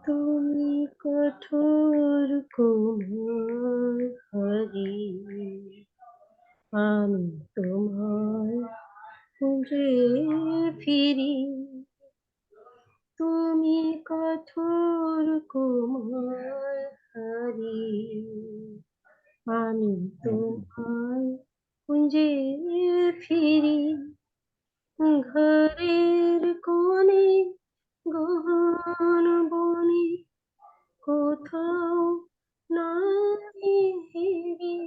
তুমি কঠোর কোমল হরি, আমি তোমায় খুঁজে ফিরি। তুমি কঠোর কোমল হরি, আমি তোমায় খুঁজে ফিরি। ঘরের কোণে গহন বনে কোথাও নাই হেরি,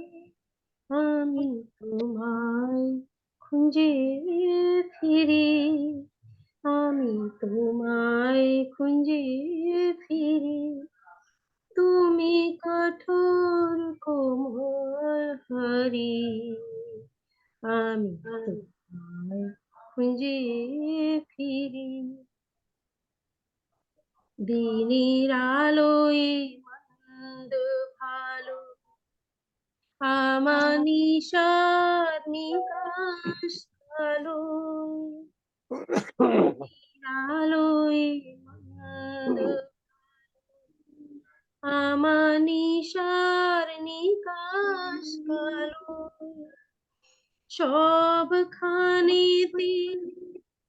আমি তোমায় খুঁজে ফিরি। আমি তোমায় খুঁজে ফিরি। তুমি কঠোর কোমল হরি, আমি তোমায় খুঁজে ফিরি। দিনের আলোয় মন্দ ভালো আমার নিশার নিকাশ আলো। আলোয় মন্দ আমার নিশার নিকাশ কালো। সবখানেতে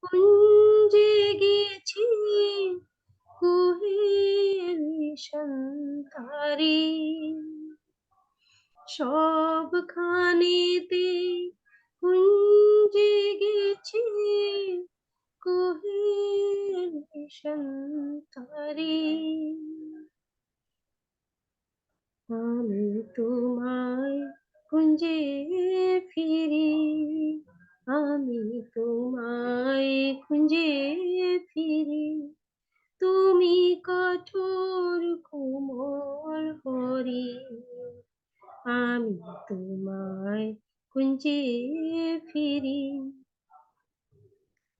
কুঞ্জে গেছি কুহের সন্তারি। সবখানেতে কুঞ্জে গেছি কুহের সন্তারি। আমি তোমায় খুঁজে ফিরি। আমি তোমায় খুঁজে ফিরি। তুমি কঠোর কোমল হরি, আমি তোমায় খুঁজে ফিরি।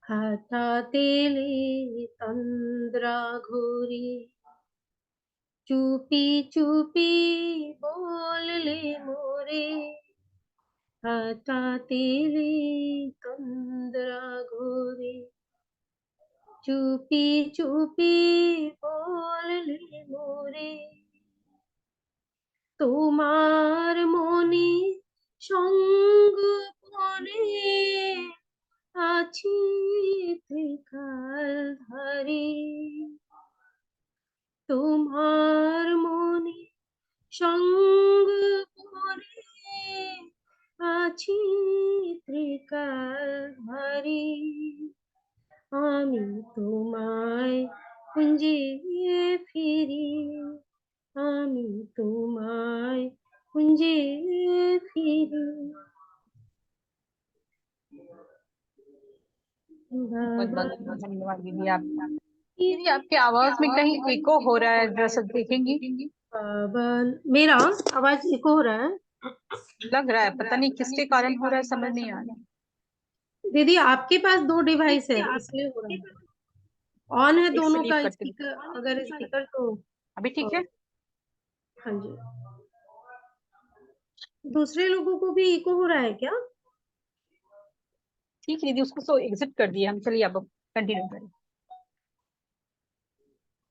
হাতাতেলে তন্দ্রা ঘুরি, চুপি চুপি বললে মোরে। হাতাতেলে তন্দ্রা ঘুরি, চুপি চুপি বললে মোরে। তোমার মনে সঙ্গপনে আছি ত্রিকাল ধারি। তোমার মনে সঙ্গপনে আছি ত্রিকাল ধারি। আমি তোমায় খুঁজে ফিরি। আমি তোমায় খুঁজে ফিরি। बहुत बहुत धन्यवाद दीदी। आप दीदी आपकी आवाज में कहीं इको हो रहा है, जरा सा देखेंगी? मेरा आवाज इको हो रहा है? लग रहा है, पता नहीं किसके कारण हो रहा है, समझ नहीं आ रहा। दीदी आपके पास दो डिवाइस है इसलिए हो रहा है। ऑन है दोनों का स्पीकर, अगर स्पीकर तो अभी ठीक है? हाँ जी। दूसरे लोगों को भी इको हो रहा है क्या? ठीक है दीदी, उसको तो एग्जिट कर दिया हम। चलिए अब कंटिन्यू करें।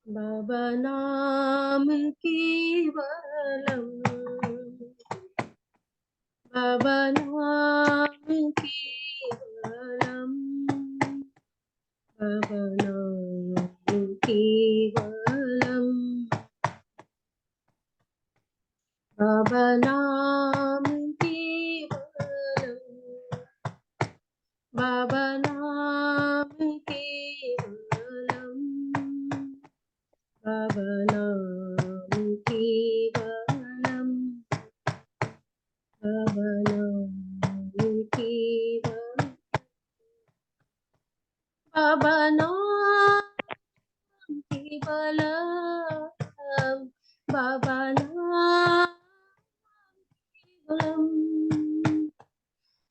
बाबा नाम केवलम, बाबा नाम केवलम, बाबा नाम केवलम, बाबा नाम केवलम, बाबा नाम केवलम, बाबा नाम केवलम, बाबा नाम केवलम, बाबा नाम केवलम, बाबा नाम केवलम,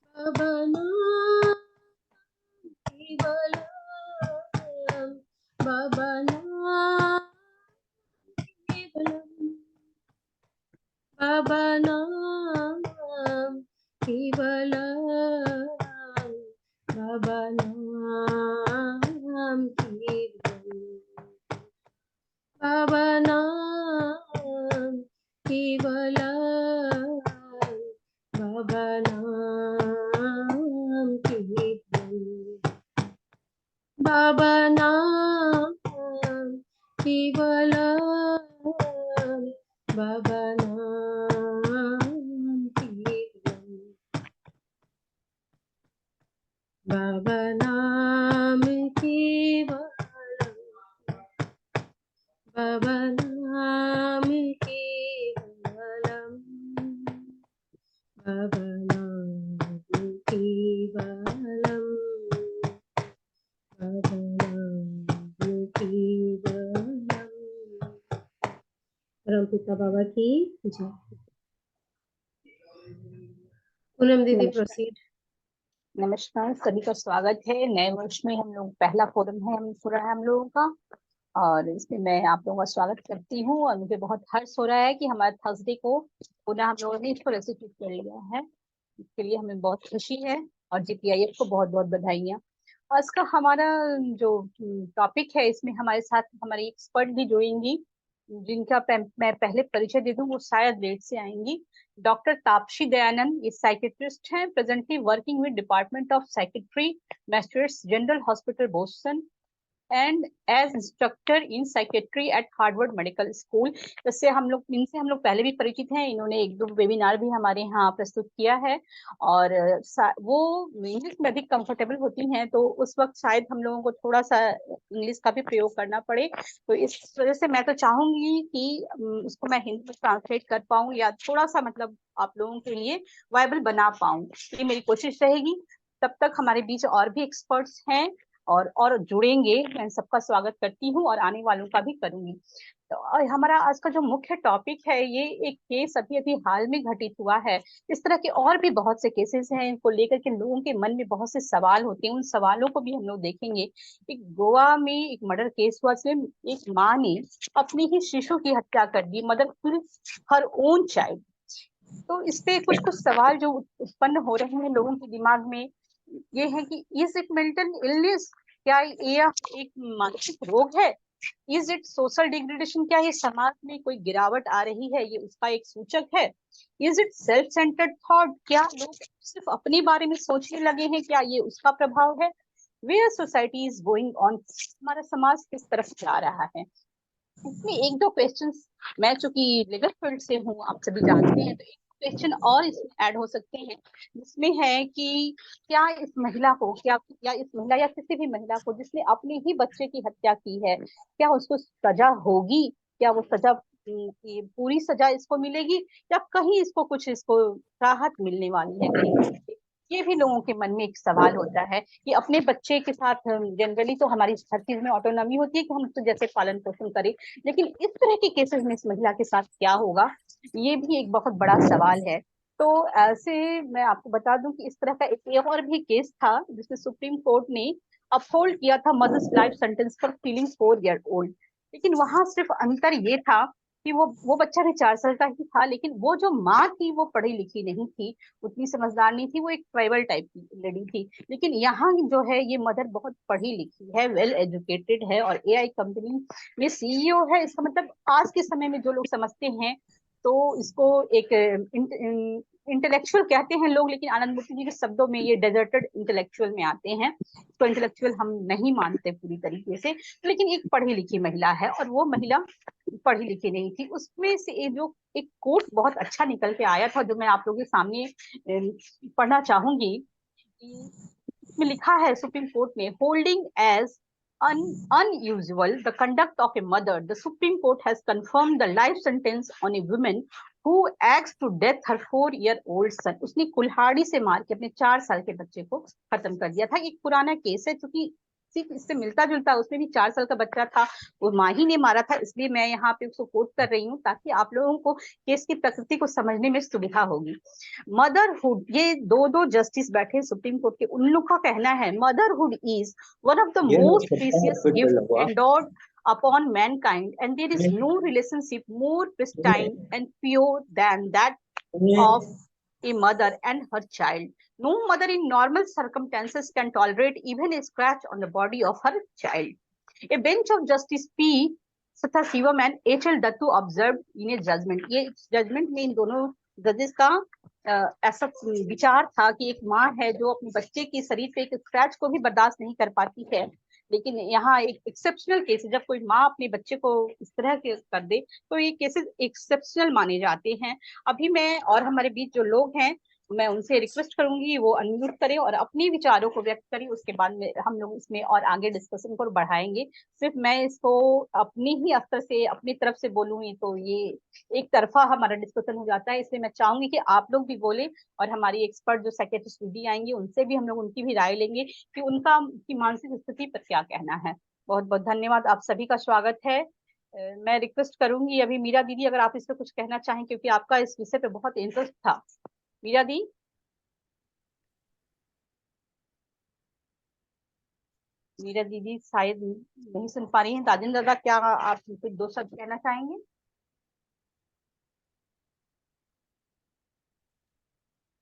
बाबा नाम केवलम, बाबा नाम केवलम, बाबा नाम बाबा नाम कीर्तन, बाबा नाम केवल, बाबा नाम कीर्तन, बाबा नाम केवल, बाबा नाम कीर्तन, बाबा नाम केवल, बाबा नाम केवलम, बाबा नाम केवलम, बाबा नाम केवलम। परमपिता बाबा की जय। पूनम दीदी नमस्कार। प्रोसीड। नमस्कार, सभी का स्वागत है। नए वर्ष में हम लोग पहला फोरम है हम लोगों का, और इसमें मैं आप लोगों का स्वागत करती हूँ। और मुझे बहुत हर्ष हो रहा है कि हमारे थर्सडे को पुनः हम लोगों ने इसको रेस्टिट्यूट कर लिया है। इसके लिए हमें बहुत खुशी है और जीपीआईएफ को बहुत बहुत बधाइयाँ। आज का हमारा जो टॉपिक है, इसमें हमारे साथ हमारी एक्सपर्ट भी जुड़ेंगी, जिनका मैं पहले परिचय दे दूं, वो शायद लेट से आएंगी। डॉक्टर तापसी दयानंद, ये साइकेट्रिस्ट हैं, presently working with department of psychiatry, Masters general hospital Boston, and as instructor in psychiatry at Harvard medical school. इनसे हम लोग पहले भी परिचित हैं। इन्होंने एक दो वेबिनार भी हमारे यहाँ प्रस्तुत किया है, और वो इंग्लिश में अधिक कंफर्टेबल होती हैं, तो उस वक्त शायद हम लोगों को थोड़ा सा इंग्लिश का भी प्रयोग करना पड़े। तो इस वजह से मैं तो चाहूंगी कि उसको मैं हिंदी में ट्रांसलेट कर पाऊँ, या थोड़ा सा मतलब आप लोगों के लिए वायबल बना पाऊँ। ये मेरी कोशिश रहेगी। तब तक हमारे बीच और भी एक्सपर्ट्स हैं और जुड़ेंगे। मैं सबका स्वागत करती हूँ और आने वालों का भी करूंगी। तो हमारा आज का जो मुख्य टॉपिक है, ये एक केस अभी अभी हाल में घटित हुआ है। इस तरह के और भी बहुत से केसेस हैं, इनको लेकर के लोगों के मन में बहुत से सवाल होते हैं। उन सवालों को भी हम लोग देखेंगे। एक गोवा में एक मर्डर केस हुआ, जिसमें एक माँ ने अपनी ही शिशु की हत्या कर दी, मदर हर ओन चाइल्ड। तो इस पे कुछ कुछ सवाल जो उत्पन्न हो रहे हैं लोगों के दिमाग में, ये है कि इज इट मेंटल इलनेस, क्या ये एक मानसिक रोग है? इज इट सोशल डिग्रेडेशन, क्या ये समाज में कोई गिरावट आ रही है, ये उसका एक सूचक है? Is it self centred thought, क्या लोग सिर्फ अपने बारे में सोचने लगे हैं, क्या ये उसका प्रभाव है? Where society is going on, हमारा समाज किस तरफ जा रहा है? इसमें एक दो क्वेश्चंस, मैं चूंकि लीगल फील्ड से हूँ, आप सभी जानते हैं, तो एक क्वेश्चन और इसमें ऐड हो सकते हैं, जिसमें है कि क्या इस महिला को, क्या या इस महिला या किसी भी महिला को जिसने अपने ही बच्चे की हत्या की है, क्या उसको सजा होगी? क्या वो सजा ये पूरी सजा इसको मिलेगी, या कहीं इसको राहत मिलने वाली है कहीं? ये भी लोगों के मन में एक सवाल होता है कि अपने बच्चे के साथ जनरली तो हमारी हर चीज में ऑटोनॉमी होती है कि हम उसको जैसे पालन पोषण करें, लेकिन इस तरह के केसेस में इस महिला के साथ क्या होगा, ये भी एक बहुत बड़ा सवाल है। तो ऐसे मैं आपको बता दूं कि इस तरह का एक और भी केस था, जिसमें सुप्रीम कोर्ट ने अपहोल्ड किया था mother's life sentence for killing 4 year old. लेकिन वहां सिर्फ अंतर ये था कि वो बच्चा भी 4 साल का ही था, लेकिन वो जो माँ थी वो पढ़ी लिखी नहीं थी, उतनी समझदार नहीं थी, वो एक ट्राइबल टाइप की लेडी थी। लेकिन यहाँ जो है ये मदर बहुत पढ़ी लिखी है, वेल एजुकेटेड है, और एआई कंपनी में सीईओ है। इसका मतलब आज के समय में जो लोग समझते हैं, तो इसको एक इंटेलेक्चुअल कहते हैं लोग, लेकिन आनंद मूर्ति जी के शब्दों में ये डेजर्टेड इंटेलेक्चुअल में आते हैं। तो इंटेलेक्चुअल हम नहीं मानते पूरी तरीके से, लेकिन एक पढ़ी लिखी महिला है, और वो महिला पढ़ी लिखी नहीं थी। उसमें से जो एक कोट बहुत अच्छा निकल के आया था, जो मैं आप लोगों के सामने पढ़ना चाहूंगी। इसमें लिखा है सुप्रीम कोर्ट ने, holding as unusual the conduct of a mother, the Supreme Court has confirmed the life sentence on a woman who axed to death her 4-year-old son। उसने कुल्हाड़ी से मार के अपने 4 साल के बच्चे को खत्म कर दिया था। एक पुराना केस है, क्योंकि सिर्फ इससे मिलता जुलता, उसमें भी 4 साल का बच्चा था, वो माँ ही ने मारा था, इसलिए मैं यहाँ पे उसको कोट कर रही हूँ, ताकि आप लोगों को केस की प्रकृति को समझने में सुविधा होगी। मदरहुड, ये दो जस्टिस बैठे सुप्रीम कोर्ट के, उन लोग का कहना है motherhood is one of the most precious gift endowed upon mankind, and there is no relationship more pristine and pure than that of a mother and her child. No mother in normal circumstances can tolerate even a scratch on the body of her child. A bench of Justice P. Sathasivam and H.L. Dattu observed in a judgment. ये judgement में इन दोनों जजेस का ऐसा विचार था कि एक माँ है जो अपने बच्चे के शरीर पे एक स्क्रैच को भी बर्दाश्त नहीं कर पाती है, लेकिन यहाँ एक एक्सेप्शनल केस है, जब कोई माँ अपने बच्चे को इस तरह के कर दे तो ये केसेस एक्सेप्शनल माने जाते हैं। अभी मैं और हमारे बीच जो लोग हैं मैं उनसे रिक्वेस्ट करूंगी वो अनम्यूट करें और अपने विचारों को व्यक्त करें, उसके बाद में हम लोग इसमें और आगे डिस्कशन को बढ़ाएंगे। सिर्फ मैं इसको अपनी ही स्तर से अपनी तरफ से बोलूंगी तो ये एक तरफा हमारा डिस्कशन हो जाता है, इसलिए मैं चाहूंगी कि आप लोग भी बोले और हमारी एक्सपर्ट जो सेक्रेटरी दीदी आएंगी उनसे भी हम लोग उनकी भी राय लेंगे कि उनका की मानसिक स्थिति पर क्या कहना है। बहुत बहुत धन्यवाद, आप सभी का स्वागत है। मैं रिक्वेस्ट करूंगी अभी मीरा दीदी अगर आप इस पर कुछ कहना चाहें, क्योंकि आपका इस विषय पे बहुत इंटरेस्ट था। मीरा दी। मीरा दीदी शायद नहीं सुन पा रही हैं। राजेंद्र दादा क्या आप कुछ दो शब्द कहना चाहेंगे?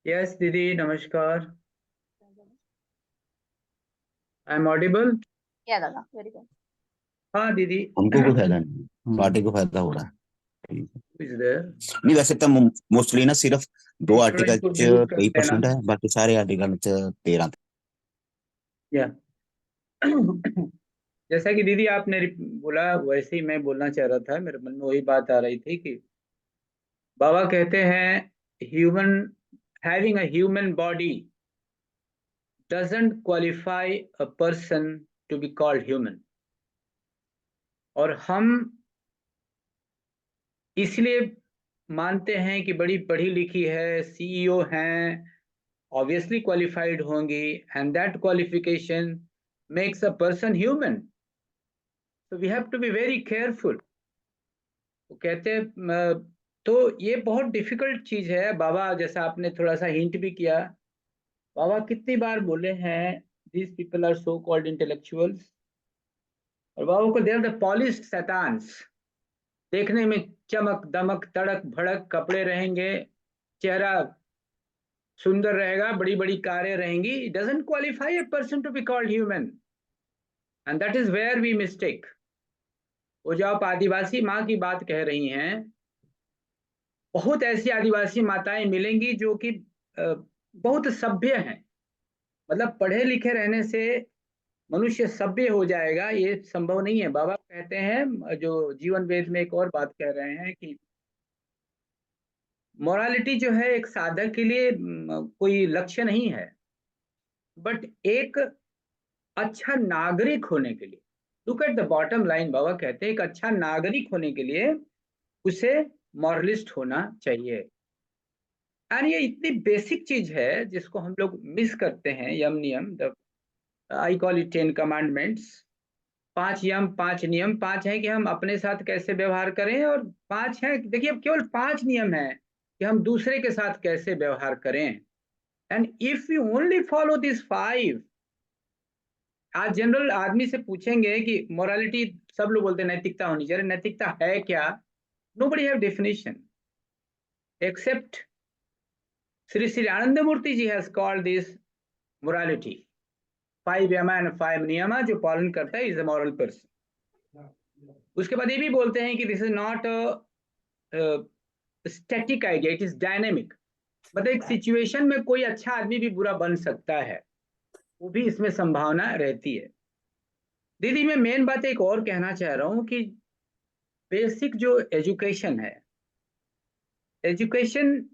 यस दीदी, नमस्कार। I am audible? क्या दादा? Very good. हाँ दीदी, हमको कोई फायदा नहीं, पार्टी को फायदा हो रहा है। Is there? नहीं, वैसे तो मोस्टली ना सिर्फ 2 आर्टिकल को म्यूट कर 23% देना। है, बाकी सारे आर्टिकल 13। या जैसा कि दीदी आपने बोला वैसे ही मैं बोलना चाह रहा था, मेरे मन में वही बात आ रही थी कि बाबा कहते हैं human having a human body doesn't qualify a person to be called human. और हम इसलिए मानते हैं कि बड़ी पढ़ी लिखी है, सीईओ हैं, obviously qualified होंगी, and that qualification makes a person human. So we have to be very careful. वो कहते हैं तो ये बहुत डिफिकल्ट चीज है। बाबा जैसा आपने थोड़ा सा हिंट भी किया, बाबा कितनी बार बोले हैं these people are so called intellectuals, और बाबा को they are the polished satans। देखने में चमक दमक तड़क भड़क कपड़े रहेंगे, चेहरा सुंदर रहेगा, बड़ी बड़ी कारें रहेंगी, doesn't qualify a person to be called human, and that is where we mistake। वो जो आप आदिवासी माँ की बात कह रही हैं, बहुत ऐसी आदिवासी माताएं मिलेंगी जो कि बहुत सभ्य हैं। मतलब पढ़े लिखे रहने से मनुष्य सभ्य हो जाएगा ये संभव नहीं है। बाबा कहते हैं, जो जीवन वेद में एक और बात कह रहे हैं कि मोरालिटी जो है एक साधक के लिए कोई लक्ष्य नहीं है, बट एक अच्छा नागरिक होने के लिए, look at the bottom line, बाबा कहते हैं एक अच्छा नागरिक होने के लिए उसे मॉरलिस्ट होना चाहिए। और ये इतनी बेसिक चीज है जिसको हम लोग मिस करते हैं। यम नियम, the I call it 10 commandments. 5 यम 5 नियम। 5 है कि हम अपने साथ कैसे व्यवहार करें, और 5 है, देखिए अब केवल 5 नियम है कि हम दूसरे के साथ कैसे व्यवहार करें। And if you only follow this 5, आज जनरल आदमी से पूछेंगे कि मोरालिटी, सब लोग बोलते हैं नैतिकता होनी चाहिए। नैतिकता है क्या? Nobody have definition except Shri Shri Anand Murti ji has called this morality. 5 यमा एंड 5 नियमा जो पालन करता है इज अ मॉरल पर्सन। उसके बाद ये भी बोलते हैं कि this is not static idea, it is dynamic. मतलब एक सिचुएशन में कोई अच्छा आदमी भी बुरा बन सकता है, वो भी इसमें संभावना रहती है। दीदी मैं मेन बात एक और कहना चाह रहा हूं कि बेसिक जो एजुकेशन है, एजुकेशन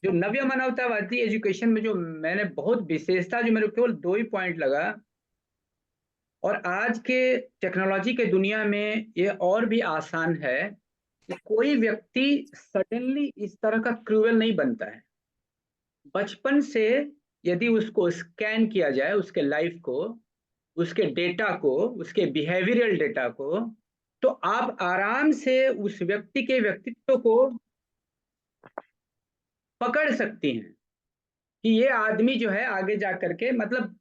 जो नव्य मानवतावादी एजुकेशन में जो मैंने बहुत विशेषता, जो मेरे केवल 2 ही पॉइंट लगा, और आज के टेक्नोलॉजी के दुनिया में ये और भी आसान है कि कोई व्यक्ति सडनली इस तरह का क्रूएल नहीं बनता है। बचपन से यदि उसको स्कैन किया जाए, उसके लाइफ को, उसके डेटा को, उसके बिहेवियरल डेटा को, तो आप आराम से उस व्यक्ति के व्यक्तित्व को पकड़ सकती हैं कि ये आदमी जो है आगे जा करके, मतलब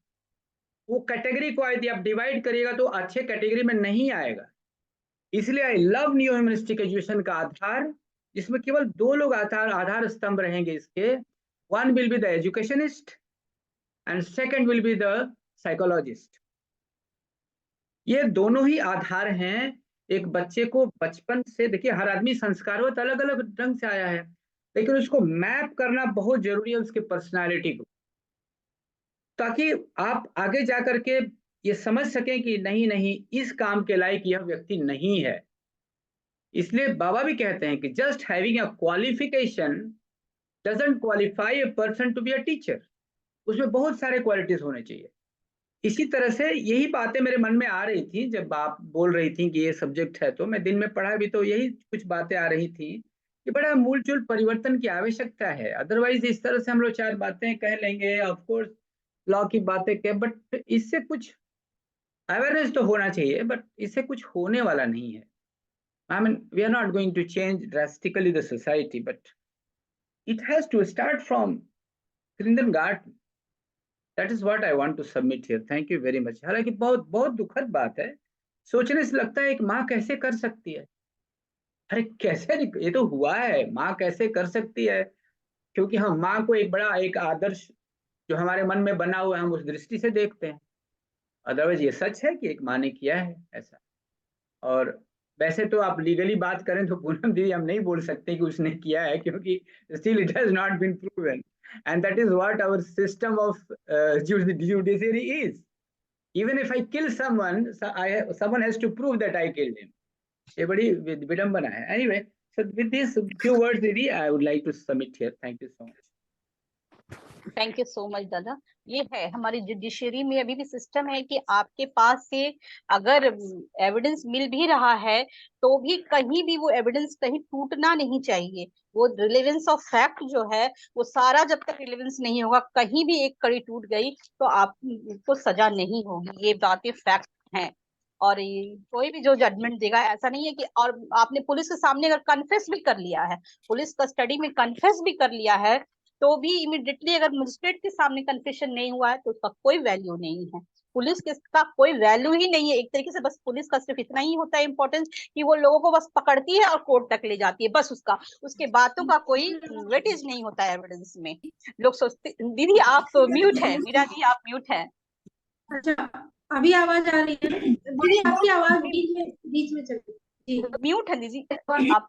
वो कैटेगरी को यदि आप डिवाइड करिएगा तो अच्छे कैटेगरी में नहीं आएगा। इसलिए I love new humanistic education का आधार, जिसमें केवल 2 लोग आधार स्तंभ रहेंगे इसके, One will be the educationist and second will be the psychologist. ये दोनों ही आधार हैं एक बच्चे को बचपन से। देखिए हर आदमी संस्कारों तो अलग अलग ढंग से आया है, लेकिन उसको मैप करना बहुत जरूरी है उसके पर्सनालिटी को, ताकि आप आगे जाकर के ये समझ सकें कि नहीं नहीं इस काम के लायक यह व्यक्ति नहीं है। इसलिए बाबा भी कहते हैं कि just having a qualification doesn't qualify a person to be a teacher. उसमें बहुत सारे क्वालिटीज होने चाहिए। इसी तरह से यही बातें मेरे मन में आ रही थी जब आप बोल रही थी कि ये सब्जेक्ट है, तो मैं दिन में पढ़ा भी तो यही कुछ बातें आ रही थी कि बड़ा मूलचूल परिवर्तन की आवश्यकता है। अदरवाइज इस तरह से हम लोग चार बातें कह लेंगे, ऑफ कोर्स लॉ की बातें कह, बट इससे कुछ अवेयरनेस तो होना चाहिए, बट इससे कुछ होने वाला नहीं है। I mean, we are not going to change drastically the society, but it has to start from kindergarten. That is what I want to submit here. Thank you very much. हालांकि बहुत बहुत दुखद बात है, सोचने से लगता है एक माँ कैसे कर सकती है। अरे कैसे, ये तो हुआ है, माँ कैसे कर सकती है, क्योंकि हम माँ को एक बड़ा एक आदर्श जो हमारे मन में बना हुआ है हम उस दृष्टि से देखते हैं। अदरवाइज ये सच है कि एक माँ ने किया है ऐसा। और वैसे तो आप लीगली बात करें तो पूनम दीदी हम नहीं बोल सकते कि उसने किया है, क्योंकि still it has not been proven, and that is what our system of judiciary is. Even if I kill someone, someone has to prove that I killed him. ये बड़ी विडंबना है। Anyway, so with these few words दीदी I would like to submit here. Thank you so much. Thank you so much दादा। ये है हमारी judiciary में अभी भी सिस्टम है कि आपके पास से अगर एविडेंस मिल भी रहा है तो भी कहीं भी वो एविडेंस कहीं टूटना नहीं चाहिए। वो रिलेवेंस ऑफ फैक्ट जो है वो सारा जब तक रिलेवेंस नहीं होगा, कहीं भी एक कड़ी टूट गई तो आपको सजा नहीं होगी। ये बातें फैक्ट हैं। और कोई भी जो जजमेंट देगा ऐसा नहीं है कि, और आपने पुलिस के सामने अगर कन्फेस भी कर लिया है, पुलिस कस्टडी में कन्फेस भी कर लिया है, तो भी इमिडिएटली अगर मजिस्ट्रेट के सामने कन्फेशन नहीं हुआ है तो उसका कोई वैल्यू नहीं है। पुलिस का कोई वैल्यू ही नहीं है। एक तरीके से बस पुलिस का सिर्फ इतना ही होता है इम्पोर्टेंस कि वो लोगों को बस पकड़ती है और कोर्ट तक ले जाती है, बस उसके बातों का कोई वेटेज नहीं होता है एविडेंस में। लोग सोचते, दीदी आप तो म्यूट है, मीरा जी आप म्यूट है। अच्छा, अभी आवाज आ रही है दीदी? आपकी आवाज बीच में चल रही है। म्यूट है दीदी आप।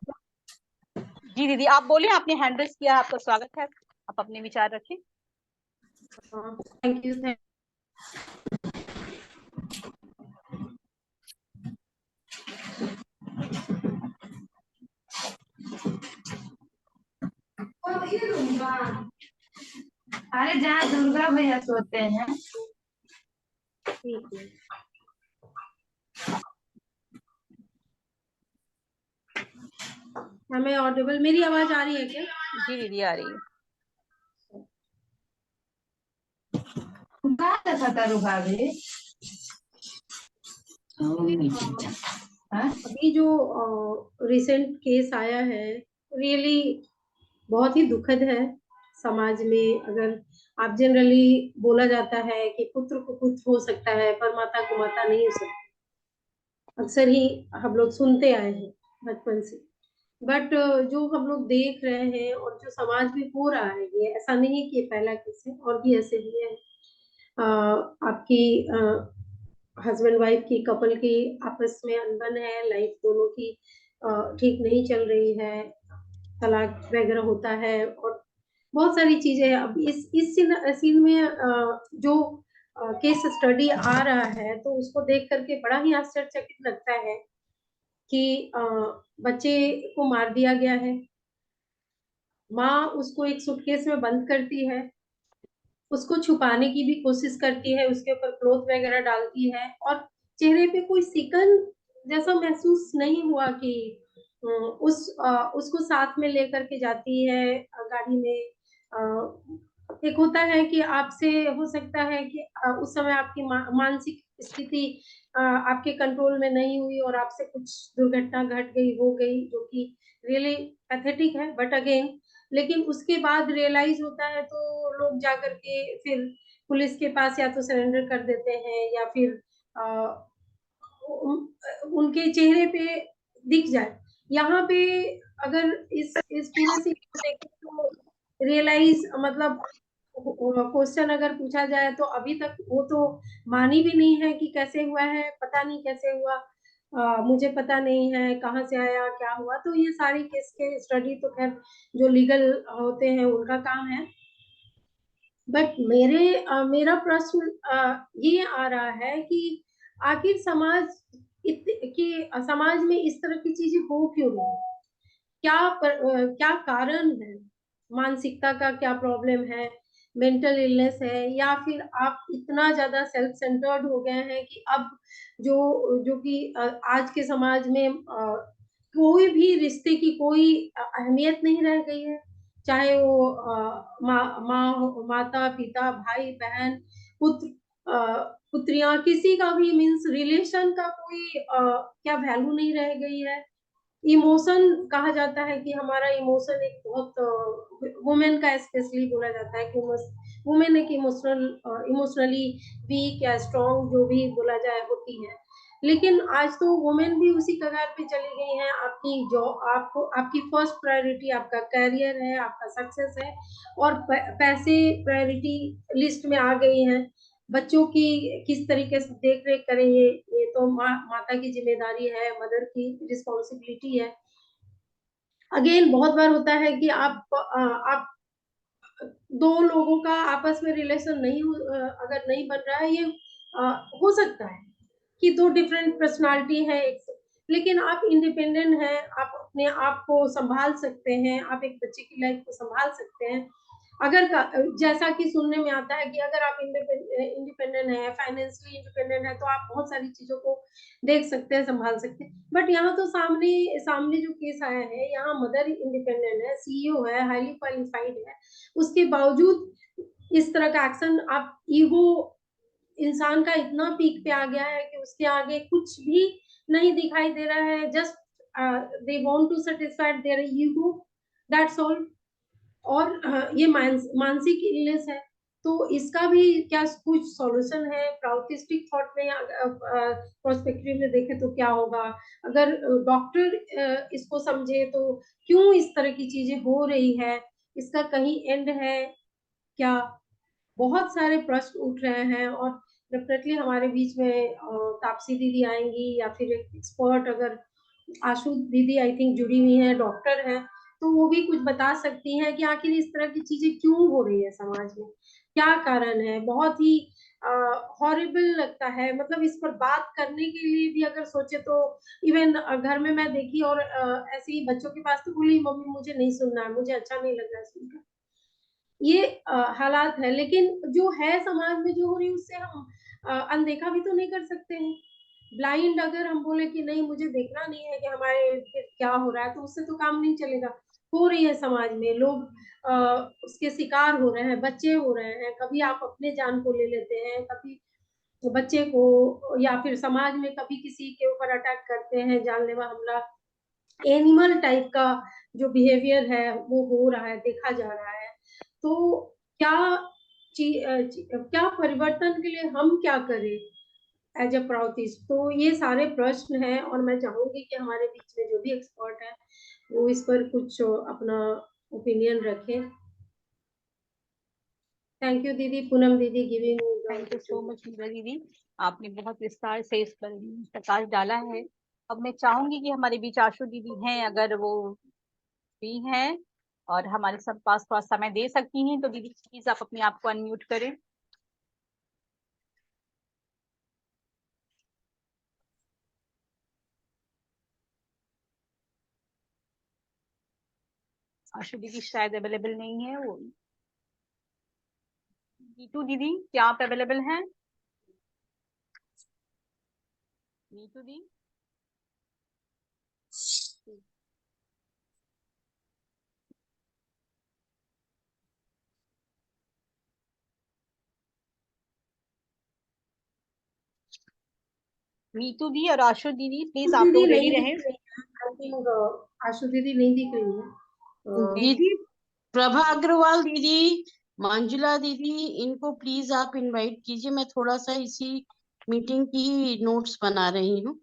जी दीदी आप बोले, आपने हैंड रेज किया, आपका स्वागत है, आप अपने विचार रखें। Thank you. अरे जहाँ दुर्गा भैया सोते हैं। ठीक है, हमें ऑडिबल, मेरी आवाज आ रही है क्या? जी दीदी आ रही है। अभी जो रिसेंट केस आया है रियली बहुत ही दुखद है समाज में। अगर आप जनरली बोला जाता है कि पुत्र को पुत्र हो सकता है पर माता को माता नहीं हो सकती, अक्सर ही हम लोग सुनते आए हैं बचपन से। बट जो हम लोग देख रहे हैं और जो समाज में हो रहा है, ये ऐसा नहीं कि ये पहला केस है, और भी ऐसे ही है। आपकी हस्बैंड वाइफ की, कपल की आपस में अनबन है, लाइफ दोनों की ठीक नहीं चल रही है, तलाक वगैरह होता है और बहुत सारी चीजें। अब इस सीन में जो केस स्टडी आ रहा है तो उसको देख करके बड़ा ही आश्चर्यचकित लगता है कि बच्चे को मार दिया गया है। माँ उसको एक सूटकेस में बंद करती है, उसको छुपाने की भी कोशिश करती है, उसके ऊपर क्लोथ वगैरह डालती है और चेहरे पे कोई सिकन जैसा महसूस नहीं हुआ कि उसको साथ में लेकर के जाती है गाड़ी में। एक होता है कि आपसे हो सकता है कि उस समय आपकी मानसिक स्थिति आपके कंट्रोल में नहीं हुई और आपसे कुछ दुर्घटना घट गई, हो गई, जो कि रियली पैथेटिक है। बट अगेन, लेकिन उसके बाद रियलाइज होता है तो लोग जाकर के फिर पुलिस के पास या तो सरेंडर कर देते हैं या फिर उनके चेहरे पे दिख जाए। यहाँ पे अगर इस पूरे से देखें तो रियलाइज, मतलब क्वेश्चन अगर पूछा जाए तो अभी तक वो तो मानी भी नहीं है कि कैसे हुआ है, पता नहीं कैसे हुआ, मुझे पता नहीं है कहाँ से आया, क्या हुआ। तो ये सारी केस के स्टडी तो खैर जो लीगल होते हैं उनका काम है। बट मेरा प्रश्न ये आ रहा है कि आखिर समाज में इस तरह की चीजें हो क्यों रही है? क्या कारण है? मानसिकता का क्या प्रॉब्लम है? मेंटल इलनेस है, या फिर आप इतना ज्यादा सेल्फ सेंटर्ड हो गए हैं कि अब जो जो कि आज के समाज में कोई भी रिश्ते की कोई अहमियत नहीं रह गई है, चाहे वो माता पिता, भाई बहन, पुत्र, पुत्रियां, किसी का भी मीन्स रिलेशन का कोई क्या वैल्यू नहीं रह गई है। इमोशन कहा जाता है कि हमारा इमोशन एक बहुत वुमेन का स्पेशली बोला जाता है कि वुमेन एक इमोशनली वीक या स्ट्रॉन्ग जो भी बोला जाए होती है। लेकिन आज तो वुमेन भी उसी कगार पे चली गई हैं। आपकी जो आपकी फर्स्ट प्रायोरिटी आपका करियर है, आपका सक्सेस है, और पैसे प्रायोरिटी लिस्ट में आ गई हैं। बच्चों की किस तरीके से देख रेख करें, ये तो माता की जिम्मेदारी है, मदर की रिस्पॉन्सिबिलिटी है। अगेन बहुत बार होता है कि आप दो लोगों का आपस में रिलेशन अगर नहीं बन रहा है, ये हो सकता है कि दो डिफरेंट पर्सनालिटी है, लेकिन आप इंडिपेंडेंट हैं, आप अपने आप को संभाल सकते हैं, आप एक बच्चे की लाइफ को संभाल सकते हैं। अगर जैसा कि सुनने में आता है कि अगर आप इंडिपेंडेंट है, फाइनेंशियली इंडिपेंडेंट है, तो आप बहुत सारी चीजों को देख सकते हैं, संभाल सकते हैं। बट यहाँ तो सामने सामने जो केस आया है, यहाँ मदर इंडिपेंडेंट है, सीईओ है, हाईली क्वालिफाइड है, उसके बावजूद इस तरह का एक्शन, आप ईगो इंसान का इतना पीक पे आ गया है कि उसके आगे कुछ भी नहीं दिखाई दे रहा है। Just they want to satisfy their ego, that's all. और ये मानसिक इलनेस है, तो इसका भी क्या कुछ सॉल्यूशन है? प्राउटिस्टिक थॉट में या प्रोस्पेक्टिव में देखे तो क्या होगा? अगर डॉक्टर इसको समझे तो क्यों इस तरह की चीजें हो रही है? इसका कहीं एंड है क्या? बहुत सारे प्रश्न उठ रहे हैं, और डेफिनेटली हमारे बीच में तापसी दीदी आएंगी, या फिर एक एक्सपर्ट, अगर आशु दीदी आई थिंक जुड़ी हुई है, डॉक्टर है, तो वो भी कुछ बता सकती हैं कि आखिर इस तरह की चीजें क्यों हो रही है समाज में, क्या कारण है। बहुत ही हॉरिबल लगता है, मतलब इस पर बात करने के लिए भी अगर सोचे तो इवन घर में मैं देखी, और ऐसे ही बच्चों के पास तो बोली, मम्मी मुझे नहीं सुनना है, मुझे अच्छा नहीं लग रहा है सुनकर। ये हालात है, लेकिन जो है समाज में जो हो रही है उससे हम अनदेखा भी तो नहीं कर सकते हैं। ब्लाइंड अगर हम बोले कि नहीं मुझे देखना नहीं है कि हमारे क्या हो रहा है, तो उससे तो काम नहीं चलेगा। हो रही है समाज में, लोग उसके शिकार हो रहे हैं, बच्चे हो रहे हैं, कभी आप अपने जान को ले लेते हैं, कभी बच्चे को, या फिर समाज में कभी किसी के ऊपर अटैक करते हैं, जानलेवा हमला। एनिमल टाइप का जो बिहेवियर है वो हो रहा है, देखा जा रहा है। तो क्या क्या परिवर्तन के लिए हम क्या करें एज अ प्राउटिस्ट? तो ये सारे प्रश्न हैं, और मैं चाहूंगी कि हमारे बीच में जो भी एक्सपर्ट है वो इस पर कुछ अपना ओपिनियन रखें। थैंक यू दीदी, पूनम दीदी giving. Thank you so much Meera दीदी, आपने बहुत विस्तार से इस पर प्रकाश डाला है। अब मैं चाहूंगी कि हमारे बीच आशु दीदी हैं, अगर वो फ्री हैं और हमारे सब पास थोड़ा समय दे सकती हैं, तो दीदी प्लीज आप अपने आप को अनम्यूट करें। आशु दीदी शायद अवेलेबल नहीं है। वो नीतू दीदी, क्या आप अवेलेबल हैं? नीतू दी, नीतू दी और आशु दीदी प्लीज आप लोग रेडी रहें। आशु दीदी नहीं दिख रही है दीदी प्रभा अग्रवाल दीदी, मंजुला दीदी, इनको प्लीज आप इनवाइट कीजिए। मैं थोड़ा सा इसी मीटिंग की नोट्स बना रही हूँ।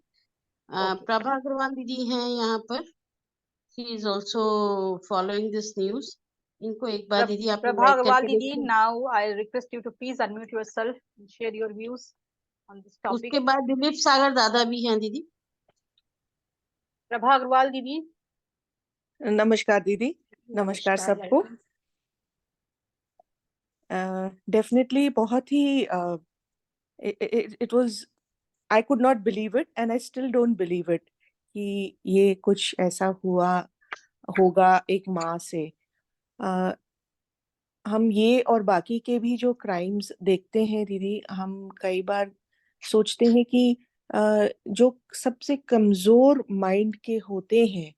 प्रभा अग्रवाल दीदी हैं यहाँ पर, she is also following this news. इनको एक बार दीदी आप Prabha इनवाइट Agarwal करके दीदी, देखिए। now I request you to please unmute yourself and share your views on this topic. उसके बाद दिलीप सागर दादा भी हैं दीदी। Prabha Agarwal दीदी। नमस्कार दीदी, नमस्कार सबको। डेफिनेटली बहुत ही it was, I could not believe it and I still don't believe it कि ये कुछ ऐसा होगा एक माँ से। हम ये और बाकी के भी जो क्राइम्स देखते हैं दीदी, हम कई बार सोचते हैं कि जो सबसे कमजोर माइंड के होते हैं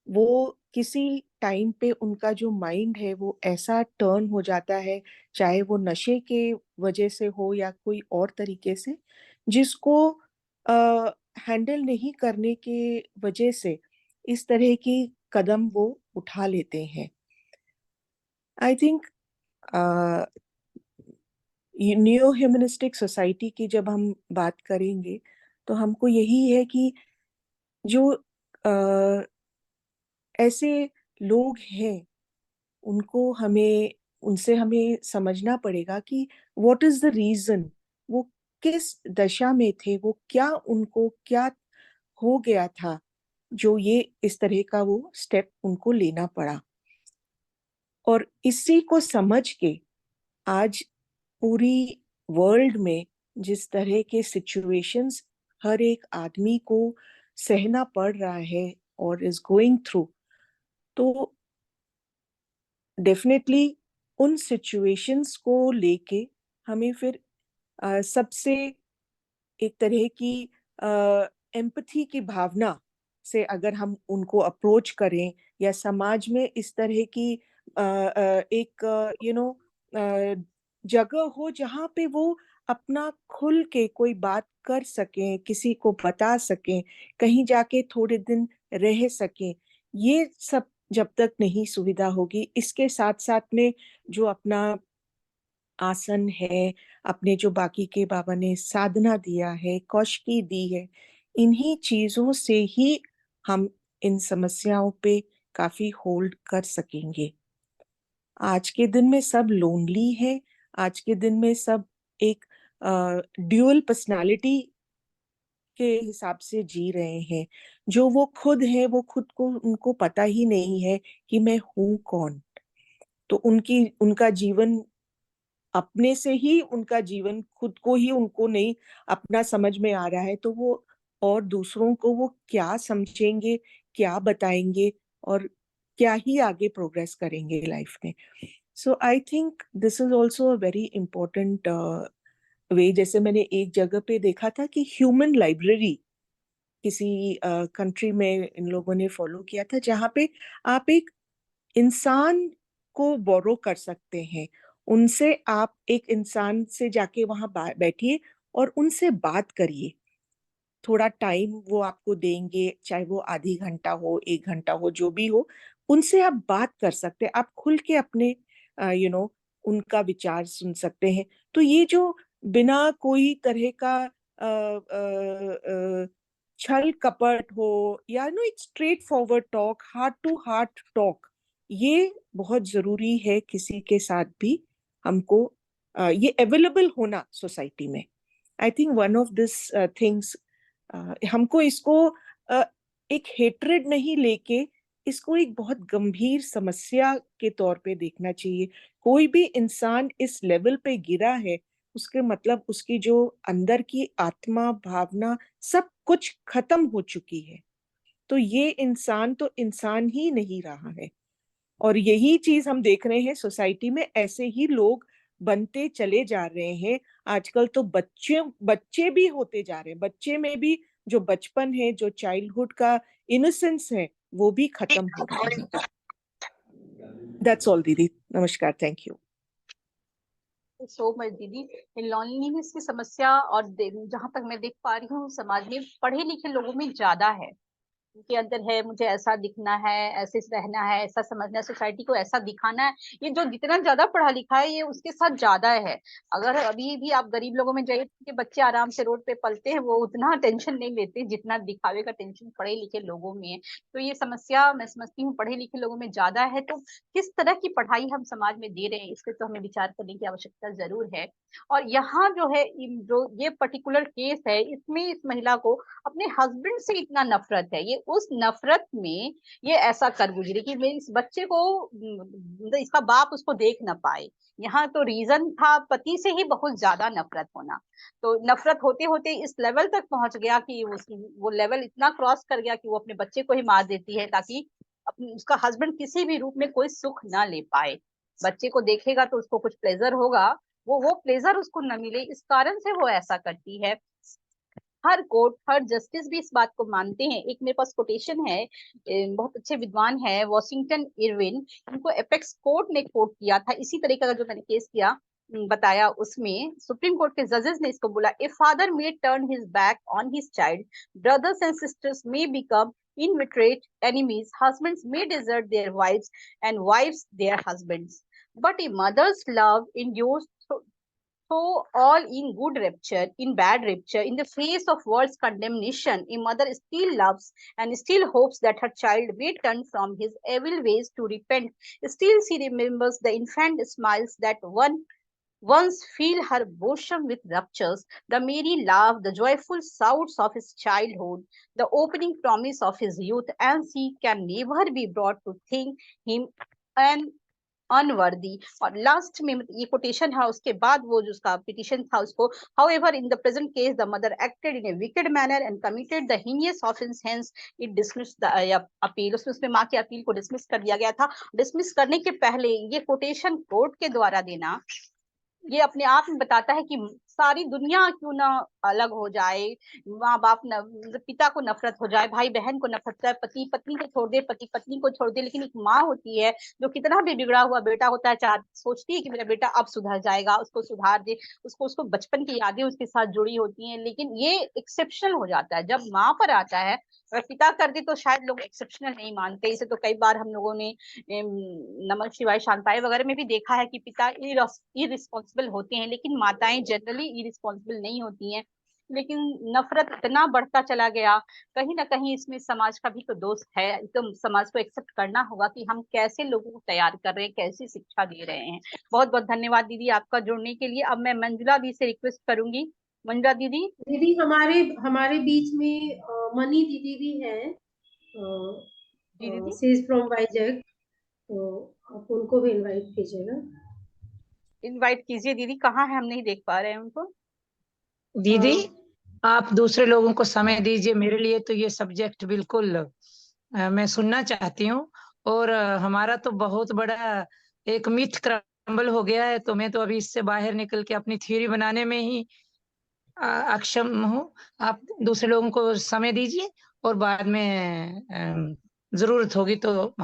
वो किसी टाइम पे उनका जो माइंड है वो ऐसा टर्न हो जाता है, चाहे वो नशे के वजह से हो या कोई और तरीके से, जिसको हैंडल नहीं करने के वजह से इस तरह की कदम वो उठा लेते हैं। I think new humanistic society की जब हम बात करेंगे तो हमको यही है कि जो ऐसे लोग हैं उनसे हमें समझना पड़ेगा कि व्हाट इज द रीजन, वो किस दशा में थे, वो क्या हो गया था जो ये इस तरह का वो स्टेप उनको लेना पड़ा। और इसी को समझ के आज पूरी वर्ल्ड में जिस तरह के सिचुएशंस हर एक आदमी को सहना पड़ रहा है और इज गोइंग थ्रू, तो डेफिनेटली उन सिचुएशंस को लेके हमें फिर सबसे एक तरह की एम्पैथी की भावना से अगर हम उनको अप्रोच करें या समाज में इस तरह की एक जगह हो जहाँ पे वो अपना खुल के कोई बात कर सकें, किसी को बता सकें, कहीं जाके थोड़े दिन रह सकें, ये सब जब तक नहीं सुविधा होगी, इसके साथ साथ में जो अपना आसन है, अपने जो बाकी के बाबा ने साधना दिया है, कौशकी दी है, इन्हीं चीजों से ही हम इन समस्याओं पे काफी होल्ड कर सकेंगे। आज के दिन में सब लोनली है, आज के दिन में सब एक ड्यूअल पर्सनालिटी के हिसाब से जी रहे हैं। जो वो खुद है वो खुद को उनको पता ही नहीं है कि मैं हूँ कौन। तो उनका जीवन अपने से ही, उनका जीवन खुद को ही उनको नहीं अपना समझ में आ रहा है, तो वो और दूसरों को वो क्या समझेंगे, क्या बताएंगे और क्या ही आगे प्रोग्रेस करेंगे लाइफ में। So I think this is also a very important way. जैसे मैंने एक जगह पे देखा था कि ह्यूमन लाइब्रेरी किसी कंट्री में इन लोगों ने फॉलो किया था, जहाँ पे आप एक इंसान को बोरो कर सकते हैं, उनसे आप एक इंसान से जाके वहां बैठिए और उनसे बात करिए। थोड़ा टाइम वो आपको देंगे, चाहे वो आधी घंटा हो, 1 घंटा हो, जो भी हो, उनसे आप बात कर सकते हैं, आप खुल के अपने उनका विचार सुन सकते हैं। तो ये जो बिना कोई तरह का छल कपट हो या एक straightforward talk, heart to heart talk, ये बहुत जरूरी है किसी के साथ भी हमको ये अवेलेबल होना सोसाइटी में। I think one of this things, हमको इसको एक हेट्रेड नहीं लेके इसको एक बहुत गंभीर समस्या के तौर पे देखना चाहिए। कोई भी इंसान इस लेवल पे गिरा है, उसके मतलब उसकी जो अंदर की आत्मा, भावना, सब कुछ खत्म हो चुकी है। तो ये इंसान तो इंसान ही नहीं रहा है। और यही चीज हम देख रहे हैं सोसाइटी में, ऐसे ही लोग बनते चले जा रहे हैं। आजकल तो बच्चे भी होते जा रहे हैं, बच्चे में भी जो बचपन है, जो चाइल्डहुड का इनोसेंस है, वो भी खत्म हो रहा है। दैट्स ऑल दीदी, नमस्कार, थैंक यू सो मच दीदी। लॉनलीनेस की समस्या और जहां तक मैं देख पा रही हूँ समाज में पढ़े लिखे लोगों में ज्यादा है, उनके अंदर है, मुझे ऐसा दिखना है, ऐसे रहना है, ऐसा समझना है, सोसाइटी को ऐसा दिखाना है। ये जो जितना ज्यादा पढ़ा लिखा है ये उसके साथ ज्यादा है। अगर अभी भी आप गरीब लोगों में जाइए कि बच्चे आराम से रोड पे पलते हैं, वो उतना टेंशन नहीं लेते जितना दिखावे का टेंशन पढ़े लिखे लोगों में है। तो ये समस्या मैं समझती हूँ पढ़े लिखे लोगों में ज्यादा है। तो किस तरह की पढ़ाई हम समाज में दे रहे हैं, इस पे तो हमें विचार करने की आवश्यकता जरूर है। और यहाँ जो है जो ये पर्टिकुलर केस है, इसमें इस महिला को अपने हस्बैंड से इतना नफरत है, ये उस नफरत में ये ऐसा कर गुजरी कि मेरे इस बच्चे को इसका बाप उसको देख ना पाए। यहाँ तो रीजन था पति से ही बहुत ज्यादा नफरत होना। तो नफरत होते होते इस लेवल तक पहुंच गया कि वो लेवल इतना क्रॉस कर गया कि वो अपने बच्चे को ही मार देती है, ताकि उसका हस्बैंड किसी भी रूप में कोई सुख ना ले पाए। बच्चे को देखेगा तो उसको कुछ प्लेजर होगा, वो प्लेजर उसको न मिले, इस कारण से वो ऐसा करती है। हर कोर्ट, हर जस्टिस भी इस बात को मानते हैं। एक मेरे पास कोटेशन है, बहुत अच्छे विद्वान है वॉशिंगटन इरविन, इनको एपेक्स कोर्ट ने कोट किया था इसी तरीके का जो मैंने केस किया बताया। उसमें सुप्रीम कोर्ट के जजेस ने इसको बोला, a father may turn his back on his child, brothers and sisters may become inveterate enemies, husbands may desert their wives and wives their husbands, but a mother's love endures so all in good rapture, in bad rapture, in the face of world's condemnation, a mother still loves and still hopes that her child may turn from his evil ways to repent. Still she remembers the infant smiles that once fill her bosom with raptures, the merry laugh, the joyful shouts of his childhood, the opening promise of his youth, and she can never be brought to think him an unworthy. और last में ये quotation है, उसके बाद वो जो उसका petition था उसको, however in the present case the mother acted in A wicked manner and committed the heinous offence, hence it dismiss the appeal. उसमें माँ की अपील को डिसमिस कर दिया गया था। डिसमिस करने के पहले ये कोटेशन कोर्ट के द्वारा देना ये अपने आप में बताता है कि सारी दुनिया क्यों ना अलग हो जाए, माँ बाप पिता को नफरत हो जाए, भाई बहन को नफरत हो जाए, पति पत्नी को छोड़ दे, पति पत्नी को छोड़ दे, लेकिन एक माँ होती है जो कितना भी बिगड़ा हुआ बेटा होता है, सोचती है कि मेरा बेटा अब सुधर जाएगा, उसको सुधार दे, उसको बचपन की यादें उसके साथ जुड़ी होती हैं। लेकिन ये एक्सेप्शनल हो जाता है जब माँ पर आता है। अगर पिता कर दे तो शायद लोग एक्सेप्शनल नहीं मानते। इसे तो कई बार हम लोगों ने नमक शिवाय शांताएं वगैरह में भी देखा है कि पिता इरिस्पॉन्सिबल होते हैं, लेकिन माताएं जनरली इरिस्पॉन्सिबल नहीं होती हैं। लेकिन नफरत इतना बढ़ता चला गया, कहीं ना कहीं इसमें समाज का भी तो दोष है। एकदम समाज को एक्सेप्ट करना होगा कि हम कैसे लोगों को तैयार कर रहे हैं, कैसी शिक्षा दे रहे हैं। बहुत बहुत धन्यवाद दीदी आपका जुड़ने के लिए। अब मैं मंजुला दी से रिक्वेस्ट करूंगी। मंजुला दीदी। दीदी हमारे बीच में मनी दीदी भी है, शी इज फ्रॉम वाइजैक, तो आप उनको भी इनवाइट कीजिएगा। इनवाइट कीजिए दीदी, कहाँ है, हम नहीं देख पा रहे हैं उनको। दीदी आप दूसरे लोगों को समय दीजिए, मेरे लिए तो ये सब्जेक्ट बिल्कुल मैं सुनना चाहती हूँ। और हमारा तो बहुत बड़ा एक मिथ क्रम्बल हो गया है, तो मैं तो अभी इससे बाहर निकल के अपनी थ्योरी बनाने में ही अक्षम हूँ। आप दूसरे लोगों को समय दीजिए और बाद में जरूरत होगी तो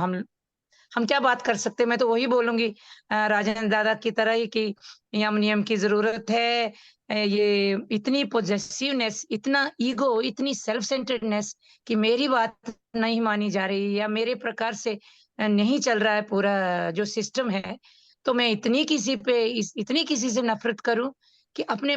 हम क्या बात कर सकते हैं। मैं तो वही बोलूंगी राजेंद्र दादा की तरह ही कि यम नियम की जरूरत है। ये इतनी पॉजेसिवनेस, इतना ईगो, इतनी सेल्फ सेंटर्डनेस कि मेरी बात नहीं मानी जा रही या मेरे प्रकार से नहीं चल रहा है पूरा जो सिस्टम है, तो मैं इतनी किसी से नफरत करूं कि अपने